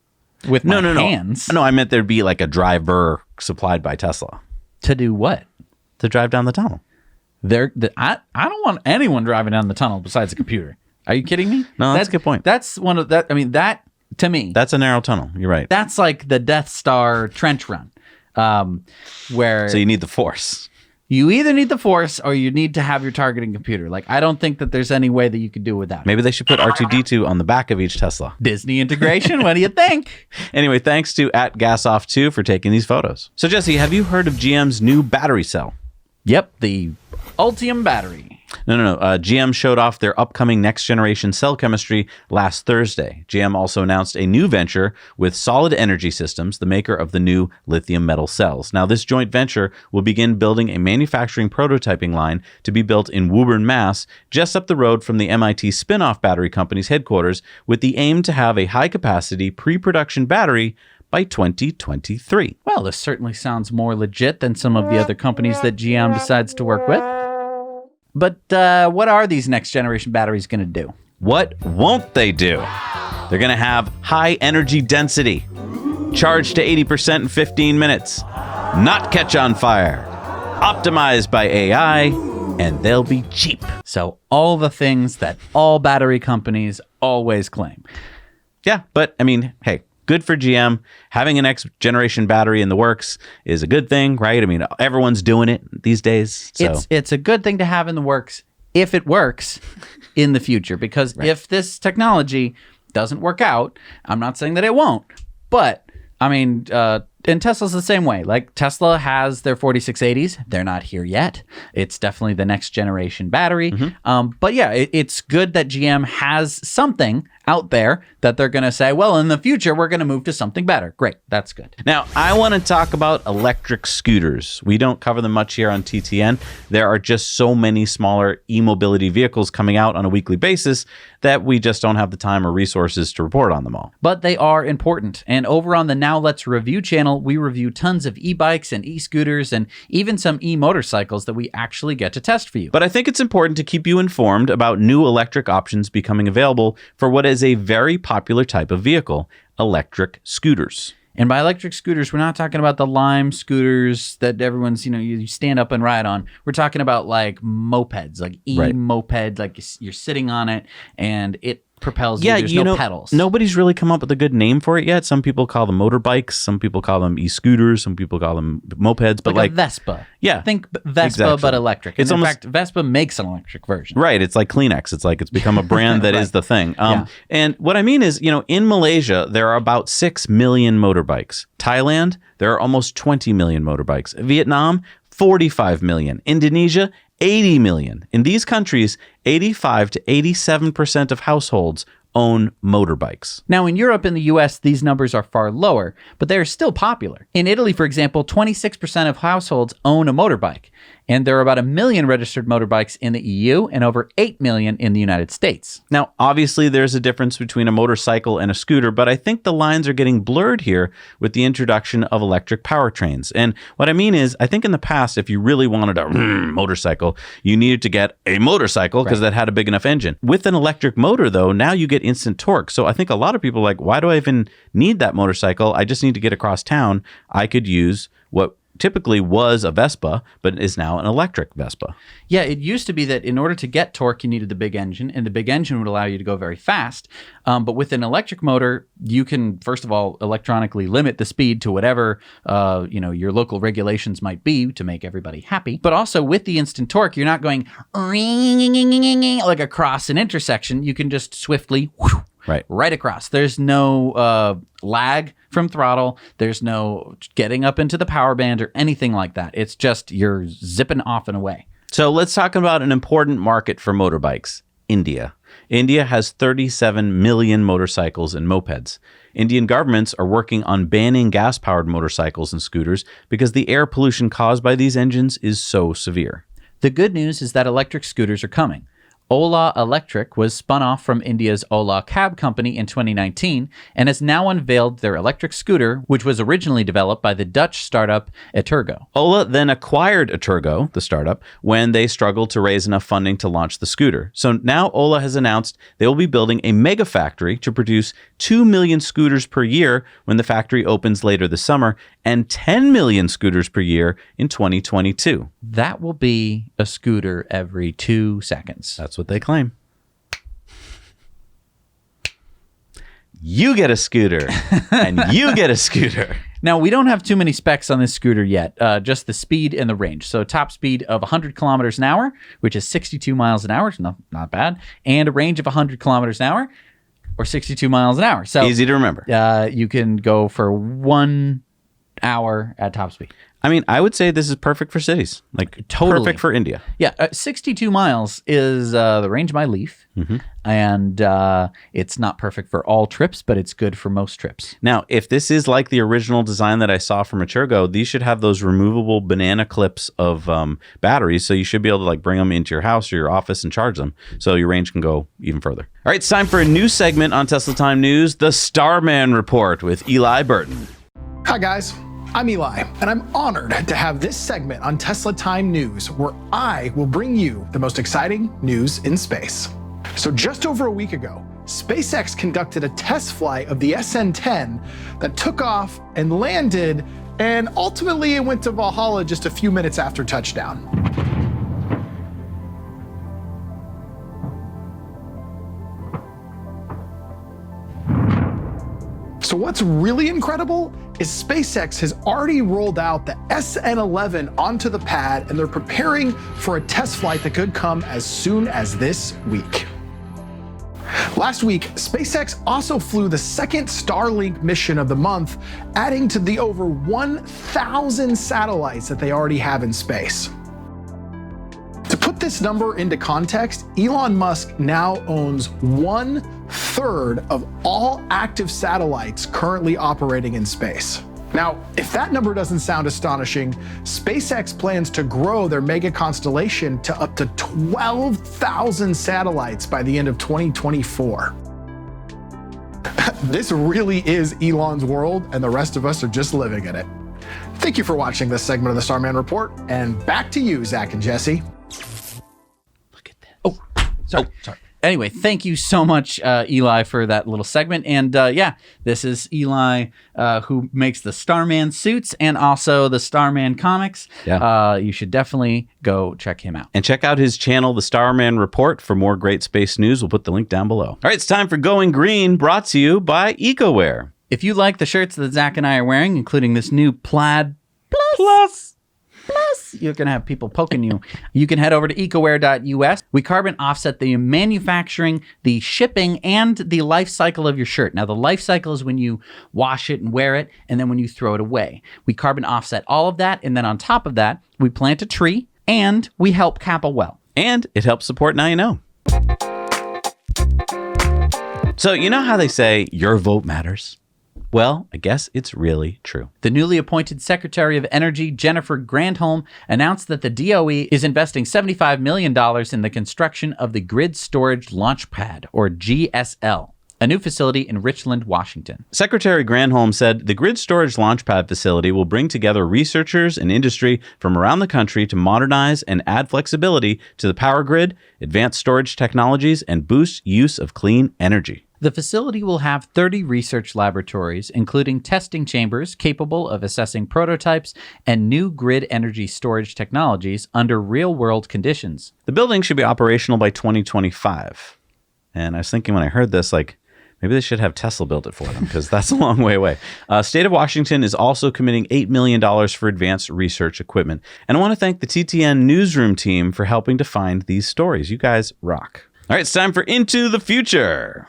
with my hands. No, I meant there'd be like a driver supplied by Tesla. To do what? To drive down the tunnel. I don't want anyone driving down the tunnel besides a computer. Are you kidding me? No, that's a good point. That's one of that. I mean, that to me, that's a narrow tunnel. You're right. That's like the Death Star trench run, where so you need the Force. You either need the Force or you need to have your targeting computer. Like, I don't think that there's any way that you could do without it. Maybe they should put R2-D2 on the back of each Tesla. Disney integration? What do you think? Anyway, thanks to @GasOff2 for taking these photos. So, Jesse, have you heard of GM's new battery cell? Yep, the Ultium battery. No. GM showed off their upcoming next-generation cell chemistry last Thursday. GM also announced a new venture with Solid Energy Systems, the maker of the new lithium metal cells. Now, this joint venture will begin building a manufacturing prototyping line to be built in Woburn, Mass., just up the road from the MIT spin-off battery company's headquarters, with the aim to have a high-capacity pre-production battery by 2023. Well, this certainly sounds more legit than some of the other companies that GM decides to work with. But what are these next generation batteries going to do? What won't they do? They're going to have high energy density, charge to 80% in 15 minutes, not catch on fire, optimized by AI, and they'll be cheap. So all the things that all battery companies always claim. Yeah, but I mean, hey, good for GM. Having a next generation battery in the works is a good thing, right? I mean, everyone's doing it these days. So. It's a good thing to have in the works if it works in the future. Because if this technology doesn't work out, I'm not saying that it won't. But, I mean, and Tesla's the same way. Like, Tesla has their 4680s. They're not here yet. It's definitely the next generation battery. But yeah, it's good that GM has something out there that they're going to say, well, in the future, we're going to move to something better. Great. That's good. Now, I want to talk about electric scooters. We don't cover them much here on TTN. There are just so many smaller e-mobility vehicles coming out on a weekly basis that we just don't have the time or resources to report on them all. But they are important. And over on the Now Let's Review channel, we review tons of e-bikes and e-scooters and even some e-motorcycles that we actually get to test for you. But I think it's important to keep you informed about new electric options becoming available for what is a very popular type of vehicle, electric scooters. And by electric scooters, we're not talking about the Lime scooters that everyone's, you stand up and ride on. We're talking about like mopeds, like e-moped, like you're sitting on it and it propels you. There's no pedals. Nobody's really come up with a good name for it yet. Some people call them motorbikes. Some people call them e-scooters. Some people call them mopeds. But like a Vespa. Yeah. Think Vespa, but electric. In fact, Vespa makes an electric version. Right. It's like Kleenex. It's like it's become a brand that is the thing. And what I mean is, in Malaysia, there are about 6 million motorbikes. Thailand, there are almost 20 million motorbikes. Vietnam, 45 million. Indonesia, 80 million. In these countries, 85 to 87% of households own motorbikes. Now, in Europe and the US, these numbers are far lower, but they are still popular. In Italy, for example, 26% of households own a motorbike. And there are about 1 million registered motorbikes in the EU and over 8 million in the United States. Now, obviously, there's a difference between a motorcycle and a scooter, but I think the lines are getting blurred here with the introduction of electric powertrains. And what I mean is, I think in the past, if you really wanted a motorcycle, you needed to get a motorcycle because that had a big enough engine. With an electric motor, though, now you get instant torque. So I think a lot of people are like, why do I even need that motorcycle? I just need to get across town. I could use what typically was a Vespa, but is now an electric Vespa. Yeah, it used to be that in order to get torque, you needed the big engine, and the big engine would allow you to go very fast. But with an electric motor, you can, first of all, electronically limit the speed to whatever your local regulations might be to make everybody happy. But also with the instant torque, you're not going like across an intersection. You can just swiftly right across. There's no lag from throttle. There's no getting up into the power band or anything like that. It's just you're zipping off and away. So let's talk about an important market for motorbikes, India. India has 37 million motorcycles and mopeds. Indian governments are working on banning gas-powered motorcycles and scooters because the air pollution caused by these engines is so severe. The good news is that electric scooters are coming. Ola Electric was spun off from India's Ola Cab Company in 2019 and has now unveiled their electric scooter, which was originally developed by the Dutch startup Etergo. Ola then acquired Etergo, the startup, when they struggled to raise enough funding to launch the scooter. So now Ola has announced they will be building a mega factory to produce 2 million scooters per year when the factory opens later this summer and 10 million scooters per year in 2022. That will be a scooter every 2 seconds. That's what they claim. You get a scooter, and you get a scooter. Now, we don't have too many specs on this scooter yet, just the speed and the range. So top speed of 100 kilometers an hour, which is 62 miles an hour, not bad, and a range of 100 kilometers an hour, or 62 miles an hour. So easy to remember. You can go for 1 hour at top speed. I mean, I would say this is perfect for cities. Like, totally. Perfect for India. Yeah, 62 miles is the range of my Leaf. Mm-hmm. And it's not perfect for all trips, but it's good for most trips. Now, if this is like the original design that I saw from Etergo, these should have those removable banana clips of batteries, so you should be able to like bring them into your house or your office and charge them, so your range can go even further. All right, it's time for a new segment on Tesla Time News, the Starman Report with Eli Burton. Hi, guys. I'm Eli, and I'm honored to have this segment on Tesla Time News, where I will bring you the most exciting news in space. So just over a week ago, SpaceX conducted a test flight of the SN10 that took off and landed, and ultimately it went to Valhalla just a few minutes after touchdown. So what's really incredible is SpaceX has already rolled out the SN11 onto the pad, and they're preparing for a test flight that could come as soon as this week. Last week, SpaceX also flew the second Starlink mission of the month, adding to the over 1,000 satellites that they already have in space. To put this number into context, Elon Musk now owns 1/3 of all active satellites currently operating in space. Now, if that number doesn't sound astonishing, SpaceX plans to grow their mega constellation to up to 12,000 satellites by the end of 2024. This really is Elon's world, and the rest of us are just living in it. Thank you for watching this segment of the Starman Report, and back to you, Zach and Jesse. Look at that. Oh, sorry. Anyway, thank you so much, Eli, for that little segment. And this is Eli, who makes the Starman suits and also the Starman comics. Yeah. You should definitely go check him out. And check out his channel, the Starman Report, for more great space news. We'll put the link down below. All right, it's time for Going Green, brought to you by EcoWear. If you like the shirts that Zach and I are wearing, including this new Plaid Plus, you're going to have people poking you. You can head over to ecoware.us. We carbon offset the manufacturing, the shipping, and the life cycle of your shirt. Now, the life cycle is when you wash it and wear it, and then when you throw it away. We carbon offset all of that, and then on top of that, we plant a tree, and we help cap a well. And it helps support Now You Know. So you know how they say your vote matters? Well, I guess it's really true. The newly appointed Secretary of Energy, Jennifer Granholm, announced that the DOE is investing $75 million in the construction of the Grid Storage Launch Pad, or GSL, a new facility in Richland, Washington. Secretary Granholm said the Grid Storage Launchpad facility will bring together researchers and industry from around the country to modernize and add flexibility to the power grid, advance storage technologies, and boost use of clean energy. The facility will have 30 research laboratories, including testing chambers capable of assessing prototypes and new grid energy storage technologies under real-world conditions. The building should be operational by 2025. And I was thinking when I heard this, like, maybe they should have Tesla build it for them, because that's a long way away. State of Washington is also committing $8 million for advanced research equipment. And I want to thank the TTN newsroom team for helping to find these stories. You guys rock. All right, it's time for Into the Future.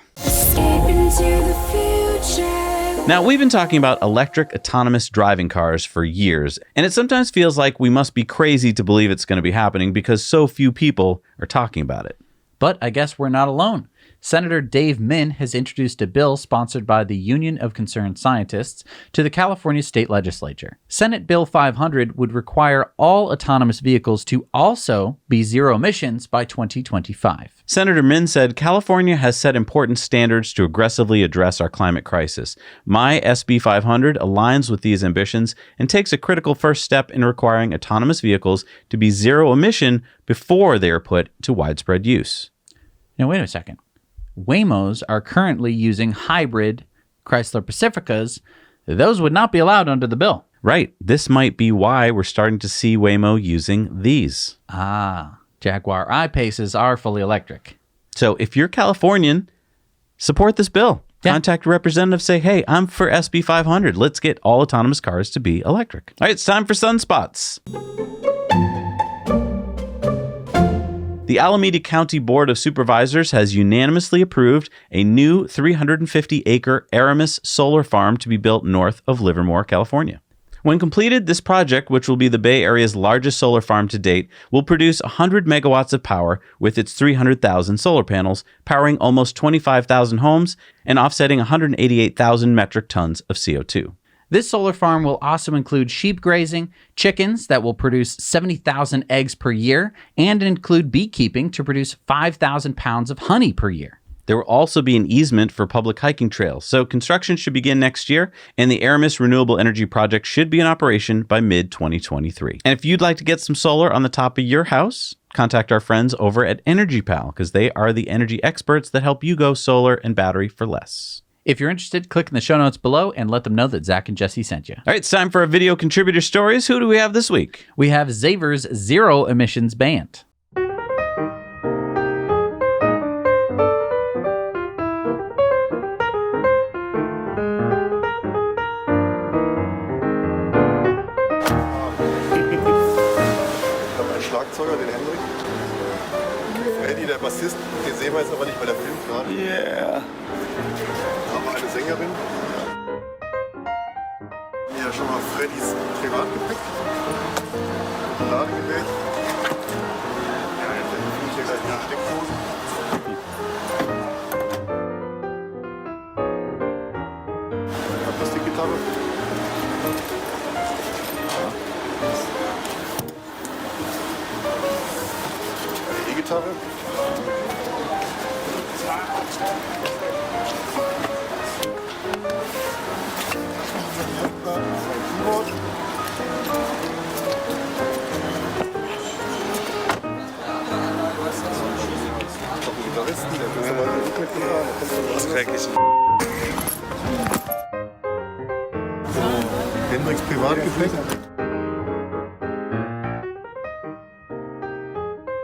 Now, we've been talking about electric autonomous driving cars for years, and it sometimes feels like we must be crazy to believe it's going to be happening because so few people are talking about it. But I guess we're not alone. Senator Dave Min has introduced a bill sponsored by the Union of Concerned Scientists to the California State Legislature. Senate Bill 500 would require all autonomous vehicles to also be zero emissions by 2025. Senator Min said, California has set important standards to aggressively address our climate crisis. My SB 500 aligns with these ambitions and takes a critical first step in requiring autonomous vehicles to be zero emission before they are put to widespread use. Now, wait a second. Waymos are currently using hybrid Chrysler Pacificas. Those would not be allowed under the bill. Right. This might be why we're starting to see Waymo using these. Jaguar I-Paces are fully electric. So if you're Californian, support this bill. Yeah. Contact a representative, say, hey, I'm for SB 500. Let's get all autonomous cars to be electric. All right, it's time for Sunspots. The Alameda County Board of Supervisors has unanimously approved a new 350-acre Aramis solar farm to be built north of Livermore, California. When completed, this project, which will be the Bay Area's largest solar farm to date, will produce 100 megawatts of power with its 300,000 solar panels, powering almost 25,000 homes and offsetting 188,000 metric tons of CO2. This solar farm will also include sheep grazing, chickens that will produce 70,000 eggs per year, and include beekeeping to produce 5,000 pounds of honey per year. There will also be an easement for public hiking trails, so construction should begin next year, and the Aramis Renewable Energy Project should be in operation by mid-2023. And if you'd like to get some solar on the top of your house, contact our friends over at EnergyPal, because they are the energy experts that help you go solar and battery for less. If you're interested, click in the show notes below and let them know that Zach and Jesse sent you. All right, it's time for our video contributor stories. Who do we have this week? We have Xaver's Zero Emissions Band. Schlagzeuger, den Henrik. Eddie, der Bassist, den sehen wir jetzt aber nicht, weil der filmt gerade. Yeah. Da haben wir eine Sängerin. Hier schon mal Freddys Privatgepäck. Ladegerät. Ja, jetzt finde ich hier gleich eine Steckdose. Eine Akustikgitarre. E-Gitarre. Keyboard. Noch ein Gitarristen, der will mal den Rhythmik fahren. Das krieg ich. So, Hendriks Privatgepäck.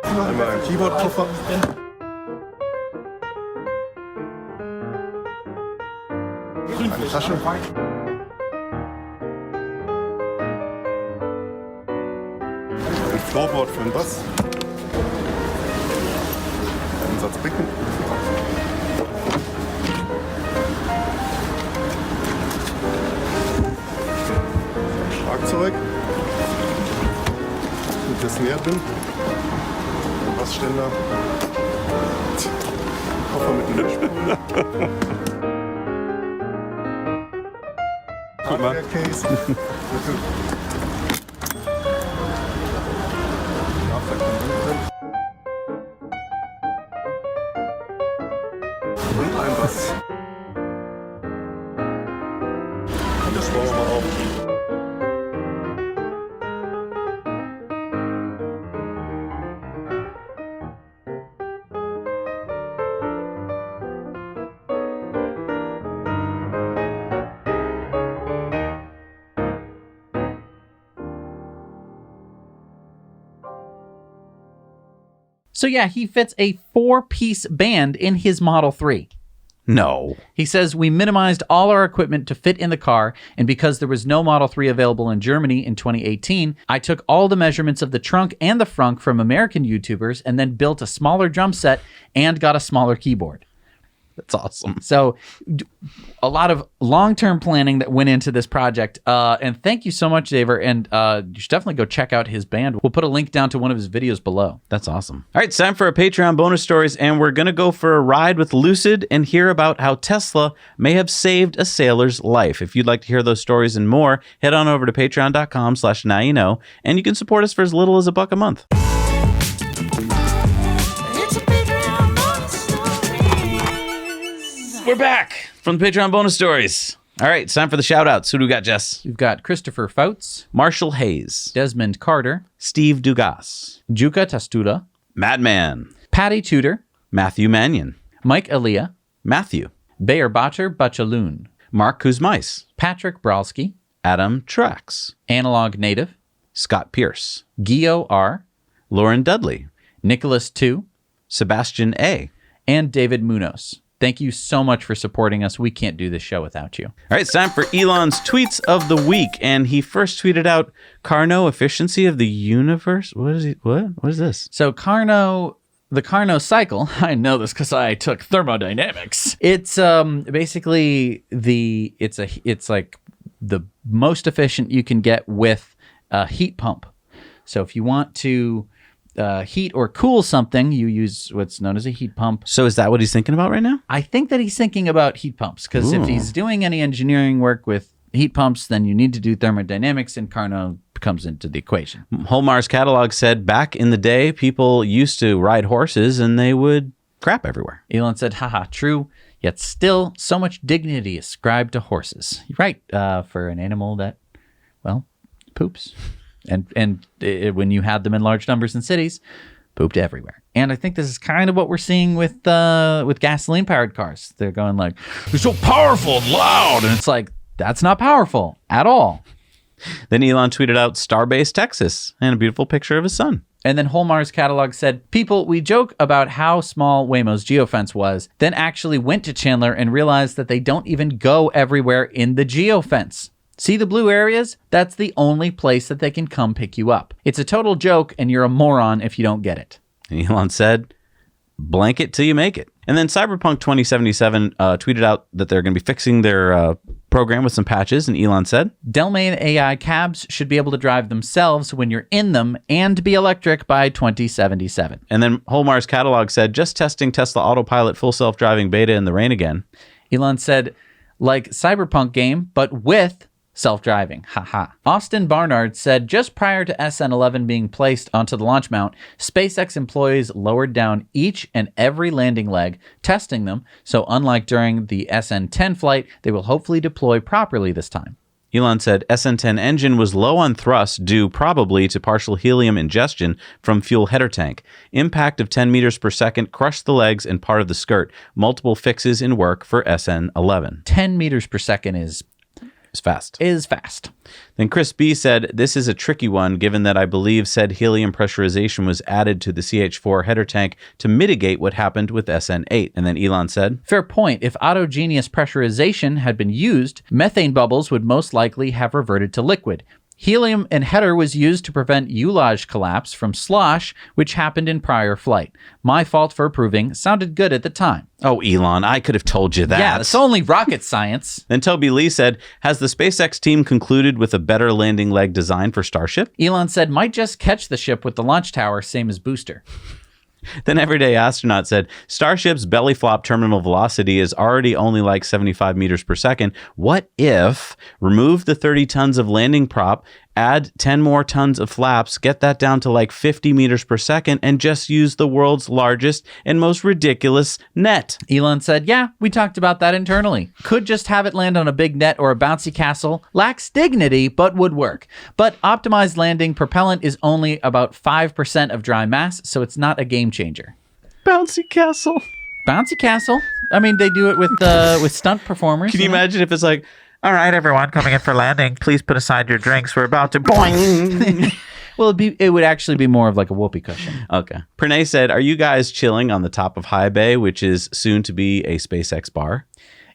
Einmal ein Keyboard-Koffer. Eine Tasche. Ein Floorboard für den Bass. Ein Satz Becken. Ein Schlagzeug. Mit der Snare-Bin. Bassständer. Koffer mit einem Lötspender. guck mal. Case. Und ein was. Und das bauen wir mal auf. So yeah, he fits a 4-piece band in his Model 3. No. He says, we minimized all our equipment to fit in the car, and because there was no Model 3 available in Germany in 2018, I took all the measurements of the trunk and the frunk from American YouTubers and then built a smaller drum set and got a smaller keyboard. That's awesome. So a lot of long-term planning that went into this project. And thank you so much, Xaver. And you should definitely go check out his band. We'll put a link down to one of his videos below. That's awesome. All right, it's time for a Patreon bonus stories, and we're going to go for a ride with Lucid and hear about how Tesla may have saved a sailor's life. If you'd like to hear those stories and more, head on over to patreon.com/nowyouknow, and you can support us for as little as $1 a month. We're back from the Patreon bonus stories. All right, it's time for the shout outs. Who do we got, Jess? You've got Christopher Fouts, Marshall Hayes, Desmond Carter, Steve Dugas, Juka Tastula, Madman, Patty Tudor, Matthew Mannion, Mike Elia, Matthew, Bayer Botcher Butchaloon, Mark Kuzmais, Patrick Bralski, Adam Trax, Analog Native, Scott Pierce, Gio R., Lauren Dudley, Nicholas 2, Sebastian A., and David Munoz. Thank you so much for supporting us. We can't do this show without you. All right, it's time for Elon's tweets of the week, and he first tweeted out Carnot efficiency of the universe. What is he? What is this? So the Carnot cycle. I know this because I took thermodynamics. It's basically it's like the most efficient you can get with a heat pump. So if you want to heat or cool something, you use what's known as a heat pump. So is that what he's thinking about right now? I think that he's thinking about heat pumps, because if he's doing any engineering work with heat pumps, then you need to do thermodynamics, and Carnot comes into the equation. Holmar's catalog said back in the day, people used to ride horses and they would crap everywhere. Elon said, haha, true, yet still so much dignity ascribed to horses. You're right, for an animal that, well, poops. And when you had them in large numbers in cities, pooped everywhere. And I think this is kind of what we're seeing with gasoline-powered cars. They're going like, they're so powerful and loud. And it's like, that's not powerful at all. Then Elon tweeted out Starbase, Texas, and a beautiful picture of his son. And then Holmar's catalog said, people, we joke about how small Waymo's geofence was, then actually went to Chandler and realized that they don't even go everywhere in the geofence. See the blue areas? That's the only place that they can come pick you up. It's a total joke, and you're a moron if you don't get it. And Elon said, blank it till you make it. And then Cyberpunk 2077 tweeted out that they're going to be fixing their program with some patches, and Elon said, Delmain AI cabs should be able to drive themselves when you're in them and be electric by 2077. And then Holmar's catalog said, just testing Tesla Autopilot full self-driving beta in the rain again. Elon said, like Cyberpunk game, but with self-driving. Haha. Austin Barnard said, just prior to SN11 being placed onto the launch mount, SpaceX employees lowered down each and every landing leg, testing them, so unlike during the SN10 flight, they will hopefully deploy properly this time. Elon said SN10 engine was low on thrust due probably to partial helium ingestion from fuel header tank. Impact of 10 meters per second crushed the legs and part of the skirt. Multiple fixes in work for SN11. 10 meters per second is fast. Then Chris B said, this is a tricky one given that I believe said helium pressurization was added to the CH4 header tank to mitigate what happened with SN8. And then Elon said, fair point. If autogeneous pressurization had been used, methane bubbles would most likely have reverted to liquid. Helium and header was used to prevent Ulage collapse from slosh, which happened in prior flight. My fault for approving. Sounded good at the time. Oh, Elon, I could have told you that. Yeah, it's only rocket science. Then Toby Lee said, has the SpaceX team concluded with a better landing leg design for Starship? Elon said, might just catch the ship with the launch tower, same as booster. Then Everyday Astronaut said, Starship's belly flop terminal velocity is already only like 75 meters per second. What if remove the 30 tons of landing prop, add 10 more tons of flaps, get that down to like 50 meters per second, and just use the world's largest and most ridiculous net? Elon said, yeah, we talked about that internally. Could just have it land on a big net or a bouncy castle. Lacks dignity, but would work. But optimized landing propellant is only about 5% of dry mass, so it's not a game changer. Bouncy castle. Bouncy castle. I mean, they do it with stunt performers. Can you imagine if it's like, all right, everyone coming in for landing, please put aside your drinks. We're about to boing. Well, it would actually be more of like a whoopee cushion. Okay. Pranay said, are you guys chilling on the top of High Bay, which is soon to be a SpaceX bar?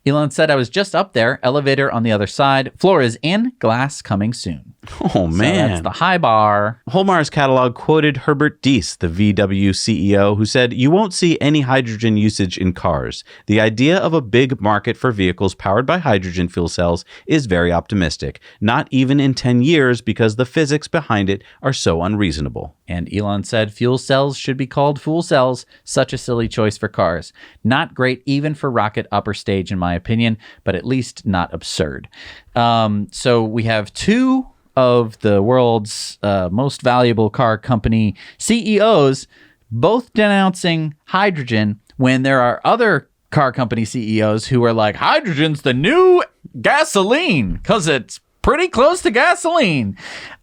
Elon said, I was just up there, elevator on the other side. Floor is in, glass coming soon. Oh, man. So that's the high bar. Holmar's catalog quoted Herbert Diess, the VW CEO, who said, you won't see any hydrogen usage in cars. The idea of a big market for vehicles powered by hydrogen fuel cells is very optimistic. Not even in 10 years because the physics behind it are so unreasonable. And Elon said, fuel cells should be called fool cells. Such a silly choice for cars. Not great even for rocket upper stage, in my opinion, but at least not absurd. So we have two of the world's most valuable car company CEOs both denouncing hydrogen when there are other car company CEOs who are like, hydrogen's the new gasoline because it's pretty close to gasoline.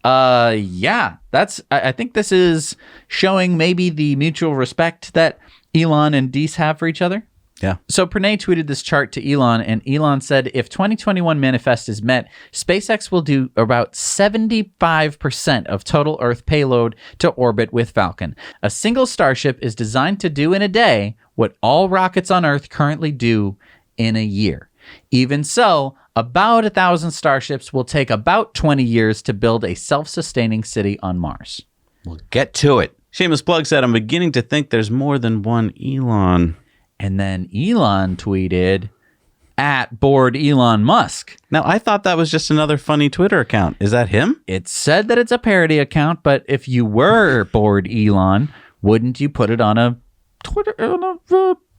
Yeah, I think this is showing maybe the mutual respect that Elon and Diess have for each other. Yeah. So Pranay tweeted this chart to Elon, and Elon said, if 2021 manifest is met, SpaceX will do about 75% of total Earth payload to orbit with Falcon. A single Starship is designed to do in a day what all rockets on Earth currently do in a year. Even so, about 1,000 Starships will take about 20 years to build a self-sustaining city on Mars. We'll get to it. Seamus Plug said, I'm beginning to think there's more than one Elon. And then Elon tweeted, at bored Elon Musk. Now, I thought that was just another funny Twitter account. Is that him? It said that it's a parody account, but if you were bored Elon, wouldn't you put it on a Twitter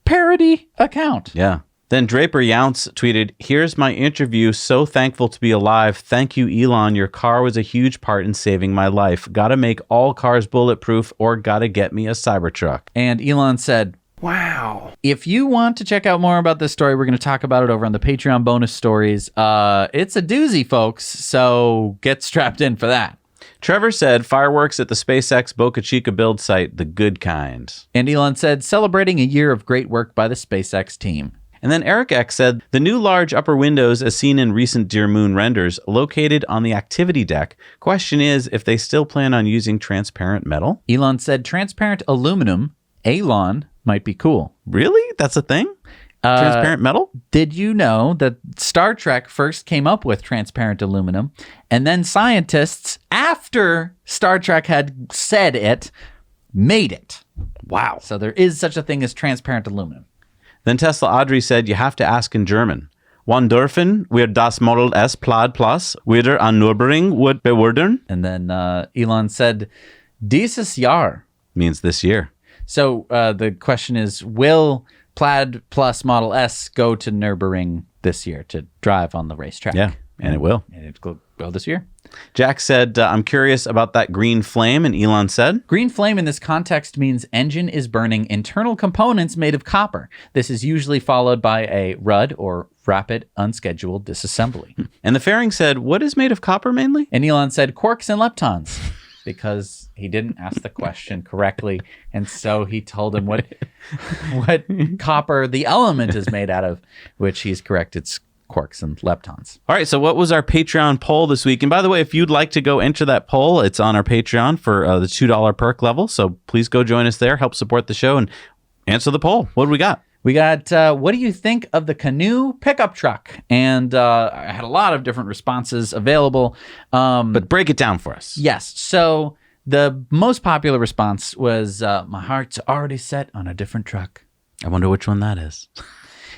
parody account? Yeah. Then Draper Younce tweeted, here's my interview. So thankful to be alive. Thank you, Elon. Your car was a huge part in saving my life. Gotta make all cars bulletproof or gotta get me a Cybertruck. And Elon said, Wow. if you want to check out more about this story, we're going to talk about it over on the Patreon bonus stories. It's a doozy, folks, so get strapped in for that. Trevor said, fireworks at the SpaceX Boca Chica build site, the good kind. And Elon said, celebrating a year of great work by the SpaceX team. And then Eric X said, the new large upper windows as seen in recent Dear Moon renders located on the activity deck. Question is if they still plan on using transparent metal? Elon said, transparent aluminum, Elon, might be cool. Really? That's a thing? Transparent metal? Did you know that Star Trek first came up with transparent aluminum, and then scientists, after Star Trek had said it, made it? Wow. So there is such a thing as transparent aluminum. Then Tesla Audrey said, you have to ask in German. Wann dürfen wir das Model S Plaid Plus wieder an Nürburgring bewundern? And then Elon said, dieses Jahr. Means this year. So the question is, will Plaid Plus Model S go to Nürburgring this year to drive on the racetrack? Yeah, and it will. And it will go this year. Jack said, I'm curious about that green flame, and Elon said, green flame in this context means engine is burning internal components made of copper. This is usually followed by a RUD, or rapid unscheduled disassembly. And the fairing said, what is made of copper mainly? And Elon said, quarks and leptons. Because he didn't ask the question correctly, and so he told him what copper the element is made out of, which he's correct. It's quarks and leptons. All right, so what was our Patreon poll this week? And by the way, if you'd like to go enter that poll, it's on our Patreon for the $2 perk level. So please go join us there, help support the show, and answer the poll. What do we got? We got, what do you think of the Canoo pickup truck? And I had a lot of different responses available. But break it down for us. Yes. So the most popular response was, my heart's already set on a different truck. I wonder which one that is.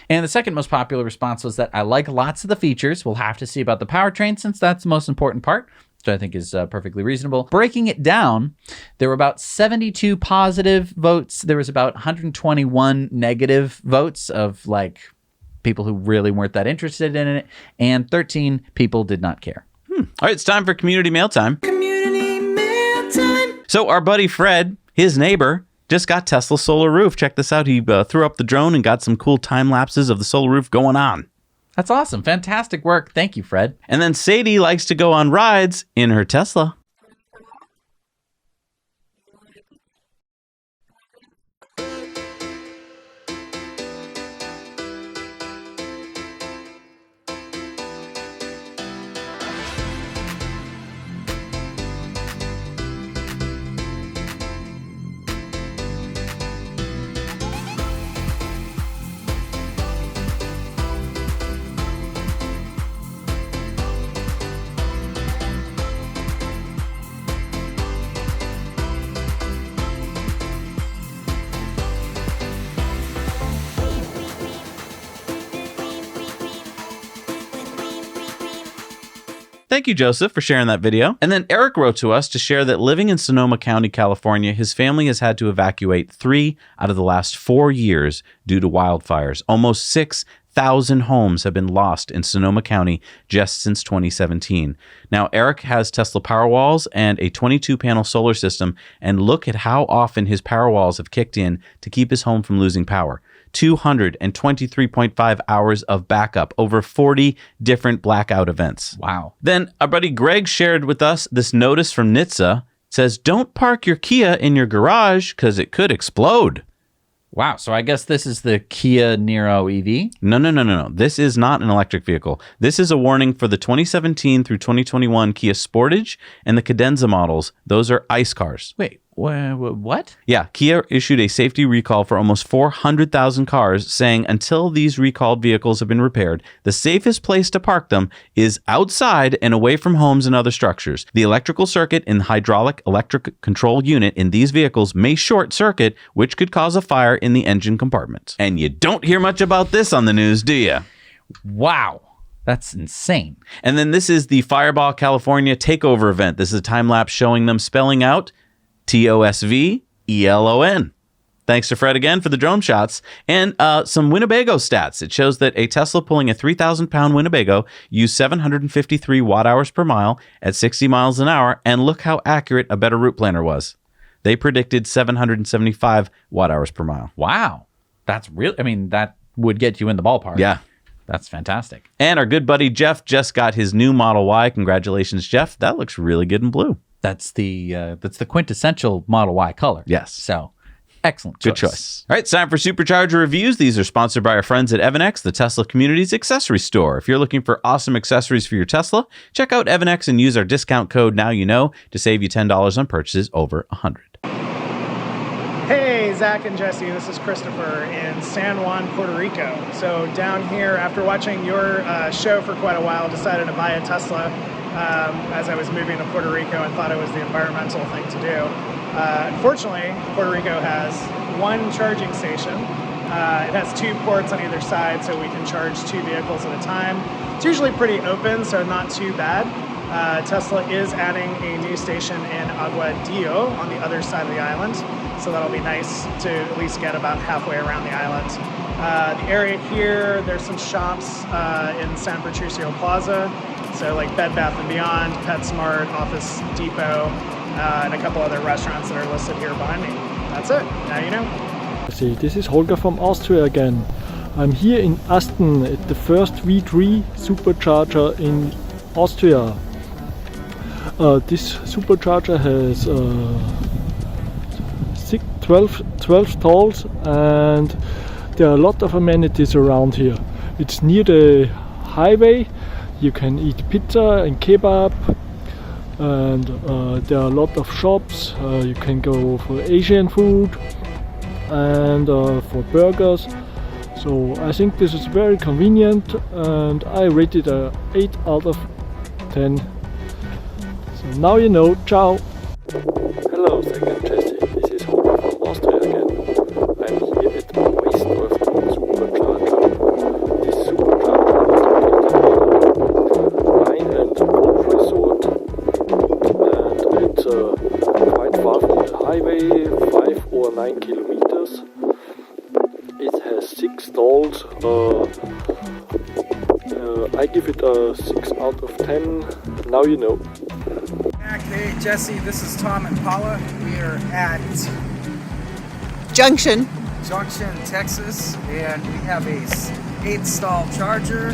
And the second most popular response was that I like lots of the features. We'll have to see about the powertrain since that's the most important part. which I think is perfectly reasonable. Breaking it down, there were about 72 positive votes. There was about 121 negative votes of like people who really weren't that interested in it, and 13 people did not care. All right, it's time for community mail time. Community mail time. So our buddy Fred, his neighbor, just got Tesla solar roof. Check this out. He threw up the drone and got some cool time lapses of the solar roof going on. That's awesome. Fantastic work. Thank you, Fred. And then Sadie likes to go on rides in her Tesla. Thank you, Joseph, for sharing that video. And then Eric wrote to us to share that living in Sonoma County, California, his family has had to evacuate 3 out of the last 4 years due to wildfires. Almost 6,000 homes have been lost in Sonoma County just since 2017. Now, Eric has Tesla Powerwalls and a 22-panel solar system, and look at how often his Powerwalls have kicked in to keep his home from losing power. 223.5 hours of backup, over 40 different blackout events. Wow. Then our buddy Greg shared with us this notice from NHTSA. It says, don't park your Kia in your garage because it could explode. Wow. So I guess this is the Kia Niro EV? No. This is not an electric vehicle. This is a warning for the 2017 through 2021 Kia Sportage and the Cadenza models. Those are ICE cars. Wait, what? Yeah, Kia issued a safety recall for almost 400,000 cars, saying until these recalled vehicles have been repaired, the safest place to park them is outside and away from homes and other structures. The electrical circuit in the hydraulic electric control unit in these vehicles may short circuit, which could cause a fire in the engine compartment. And you don't hear much about this on the news, do you? Wow. That's insane. And then this is the Fireball California takeover event. This is a time lapse showing them spelling out TOSVELON. Thanks to Fred again for the drone shots and some Winnebago stats. It shows that a Tesla pulling a 3,000-pound Winnebago used 753 watt-hours per mile at 60 miles an hour, and look how accurate a Better Route Planner was. They predicted 775 watt-hours per mile. Wow. That's real. I mean, that would get you in the ballpark. Yeah. That's fantastic. And our good buddy Jeff just got his new Model Y. Congratulations, Jeff. That looks really good in blue. That's the quintessential Model Y color. Yes. So, excellent choice. Good choice. All right, it's time for Supercharger reviews. These are sponsored by our friends at Evannex, the Tesla community's accessory store. If you're looking for awesome accessories for your Tesla, check out Evannex and use our discount code nowyouknow to save you $10 on purchases over $100. Hey, Zach and Jesse, this is Christopher in San Juan, Puerto Rico. So down here, after watching your show for quite a while, decided to buy a Tesla as I was moving to Puerto Rico and thought it was the environmental thing to do. Unfortunately, Puerto Rico has one charging station. It has 2 ports on either side, so we can charge 2 vehicles at a time. It's usually pretty open, so not too bad. Tesla is adding a new station in Aguadillo on the other side of the island, so that'll be nice to at least get about halfway around the island. The area here, there's some shops in San Patricio Plaza, so like Bed Bath & Beyond, PetSmart, Office Depot, and a couple other restaurants that are listed here behind me. That's it. Now you know. See, this is Holger from Austria again. I'm here in Asten at the first V3 Supercharger in Austria. This Supercharger has 12 stalls, and there are a lot of amenities around here. It's near the highway. You can eat pizza and kebab, and there are a lot of shops. You can go for Asian food and for burgers. So I think this is very convenient, and I rated a 8 out of 10. So now you know. Ciao. Hello, second Jesse. This is Holger from Austria again. I'm here at the Westdorf Supercharger. This Supercharger is located near Wine and Golf Resort quite far from the highway, 5 or 9 kilometers. It has 6 stalls. I give it a 6 out of 10. Now you know. Hey Jesse, this is Tom and Paula. We are at Junction, Texas, and we have a 8-stall charger.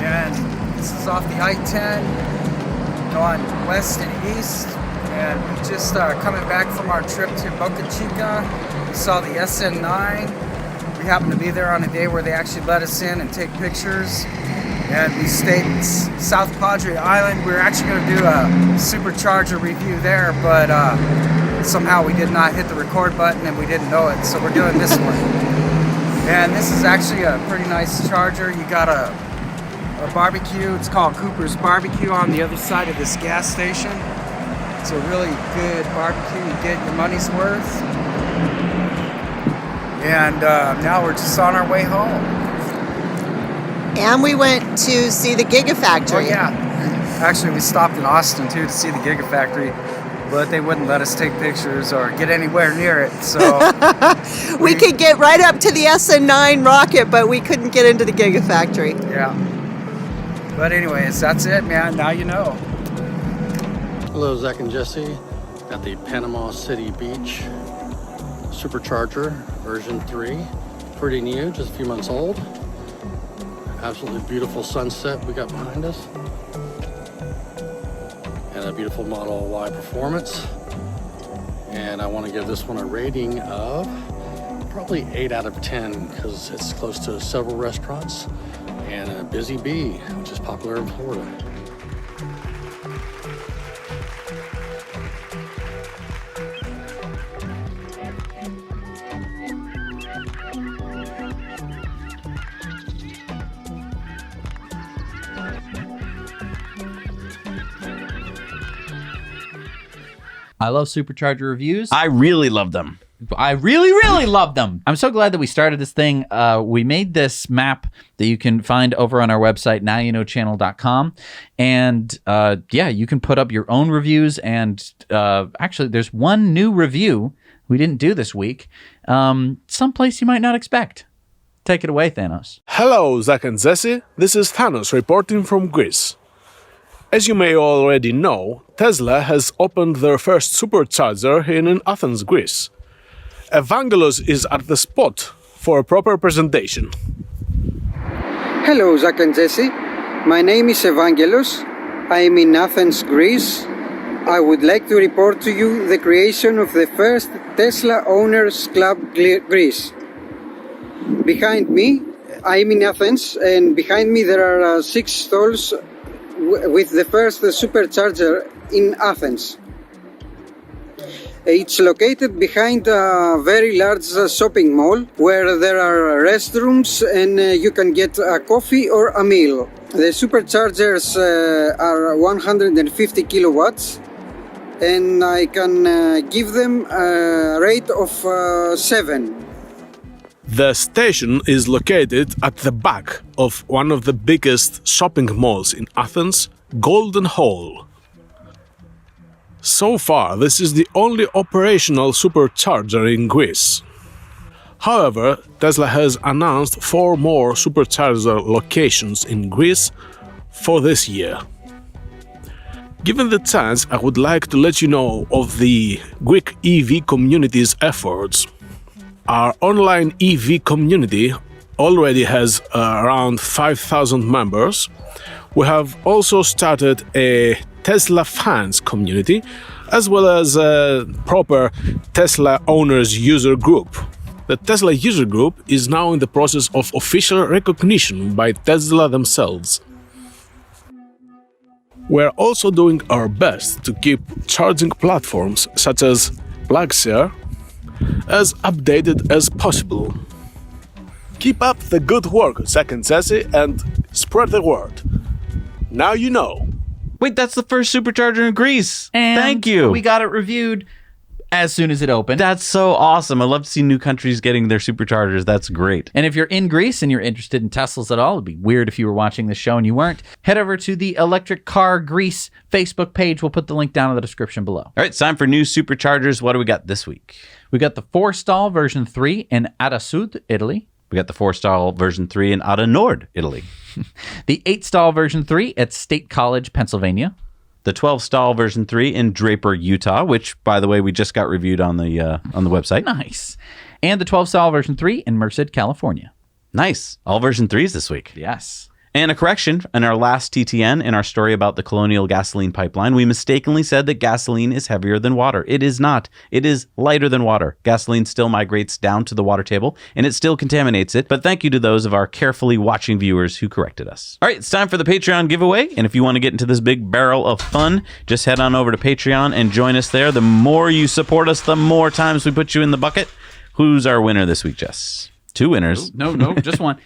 And this is off the I-10, going west and east. And we just coming back from our trip to Boca Chica. We saw the SN9. We happened to be there on a day where they actually let us in and take pictures. And we stayed in South Padre Island. We were actually going to do a Supercharger review there, but somehow we did not hit the record button and we didn't know it. So we're doing this one. And this is actually a pretty nice charger. You got a barbecue. It's called Cooper's Barbecue on the other side of this gas station. It's a really good barbecue. You get your money's worth. And now we're just on our way home. and we went to see the Gigafactory. Oh yeah, actually we stopped in Austin too to see the Gigafactory, but they wouldn't let us take pictures or get anywhere near it. So we could get right up to the SN9 rocket, but we couldn't get into the Gigafactory. Yeah. But anyways, that's it, man. Now you know. Hello, Zach and Jesse at the Panama City Beach Supercharger version 3. Pretty new, just a few months old. Absolutely beautiful sunset we got behind us. And a beautiful Model Y performance. And I want to give this one a rating of probably 8 out of 10 because it's close to several restaurants and a busy bee, which is popular in Florida. I love Supercharger reviews. I really love them. I really, really love them. I'm so glad that we started this thing. We made this map that you can find over on our website, nowyouknowchannel.com. And yeah, you can put up your own reviews. And actually, there's one new review we didn't do this week. Someplace you might not expect. Take it away, Thanos. Hello, Zach and Jesse. This is Thanos reporting from Greece. As you may already know, Tesla has opened their first supercharger in Athens, Greece. Evangelos is at the spot for a proper presentation. Hello, Zach and Jesse. My name is Evangelos. I am in Athens, Greece. I would like to report to you the creation of the first Tesla Owners Club Greece. Behind me, I am in Athens, and behind me there are 6 stalls with the first supercharger in Athens. It's located behind a very large shopping mall where there are restrooms and you can get a coffee or a meal. The superchargers are 150 kilowatts and I can give them a rate of 7. The station is located at the back of one of the biggest shopping malls in Athens, Golden Hall. So far, this is the only operational supercharger in Greece. However, Tesla has announced 4 more supercharger locations in Greece for this year. Given the chance, I would like to let you know of the Greek EV community's efforts. Our online EV community already has around 5,000 members. We have also started a Tesla fans community, as well as a proper Tesla owners user group. The Tesla user group is now in the process of official recognition by Tesla themselves. We're also doing our best to keep charging platforms such as PlugShare as updated as possible. Keep up the good work, Zach and Jesse, and spread the word. Now you know. Wait, that's the first supercharger in Greece. And thank you. We got it reviewed. as soon as it opened. That's so awesome. I love to see new countries getting their superchargers. That's great. And if you're in Greece and you're interested in Teslas at all, it'd be weird if you were watching this show and you weren't. Head over to the Electric Car Greece Facebook page. We'll put the link down in the description below. All right, it's time for new superchargers. What do we got this week? We got the 4-stall version 3 in Ada Sud, Italy. We got the 4-stall version 3 in Ada Nord, Italy. The 8-stall version 3 at State College, Pennsylvania. The 12-stall version 3 in Draper, Utah, which, by the way, we just got reviewed on the website. Nice. And the 12-stall version 3 in Merced, California. Nice. All version 3s this week. Yes. And a correction, in our last TTN, in our story about the Colonial gasoline pipeline, we mistakenly said that gasoline is heavier than water. It is not. It is lighter than water. Gasoline still migrates down to the water table, and it still contaminates it. But thank you to those of our carefully watching viewers who corrected us. All right, it's time for the Patreon giveaway. And if you want to get into this big barrel of fun, just head on over to Patreon and join us there. The more you support us, the more times we put you in the bucket. Who's our winner this week, Jess? 2 winners. No, just one.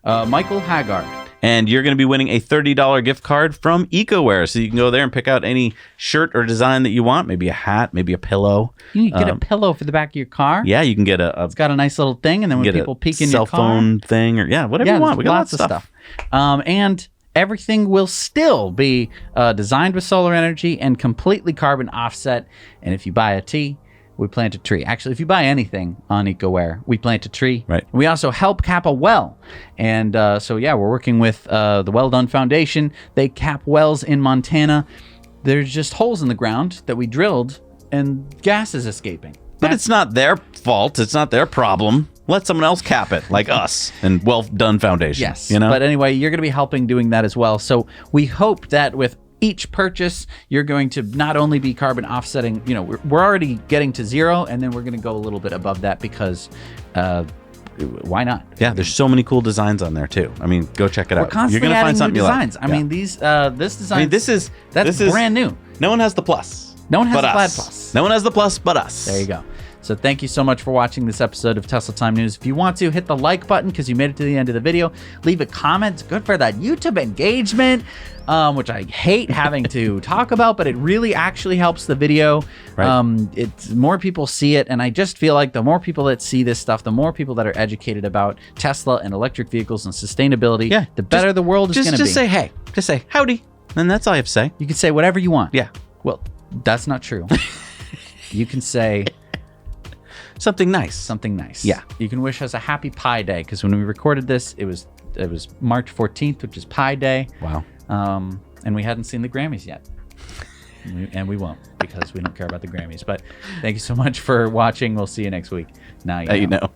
Michael Haggard. And you're going to be winning a $30 gift card from EcoWare. So you can go there and pick out any shirt or design that you want. Maybe a hat, maybe a pillow. You can get a pillow for the back of your car. Yeah, you can get It's got a nice little thing, and then when people peek in your car. cell phone thing, or whatever you want. We got lots of stuff. And everything will still be designed with solar energy and completely carbon offset. And if you buy a tee, we plant a tree. Actually, if you buy anything on EcoWare, we plant a tree. Right. We also help cap a well. And we're working with the Well Done Foundation. They cap wells in Montana. There's just holes in the ground that we drilled, and gas is escaping. But it's not their fault. It's not their problem. Let someone else cap it, like us and Well Done Foundation. Yes. But anyway, you're going to be helping doing that as well. So we hope that with each purchase, you're going to not only be carbon offsetting, we're already getting to 0, and then we're going to go a little bit above that because why not? Yeah, there's so many cool designs on there too. I mean, go check it out. We're constantly You're going to find something new you designs. like. I mean, this design. this is brand new. No one has the plus. No one has but the Plaid us. Plus. No one has the plus but us. There you go. So thank you so much for watching this episode of Tesla Time News. If you want to, hit the like button because you made it to the end of the video. Leave a comment. It's good for that YouTube engagement, which I hate having to talk about, but it really actually helps the video. Right. It's more people see it, and I just feel like the more people that see this stuff, the more people that are educated about Tesla and electric vehicles and sustainability, the better the world is going to be. Just say hey. Just say howdy. And that's all I have to say. You can say whatever you want. Yeah. Well, that's not true. You can say something nice. Something nice. Yeah. You can wish us a happy Pi Day, because when we recorded this, it was March 14th, which is Pi Day. Wow. And we hadn't seen the Grammys yet. And we won't, because we don't care about the Grammys. But thank you so much for watching. We'll see you next week. Now you know.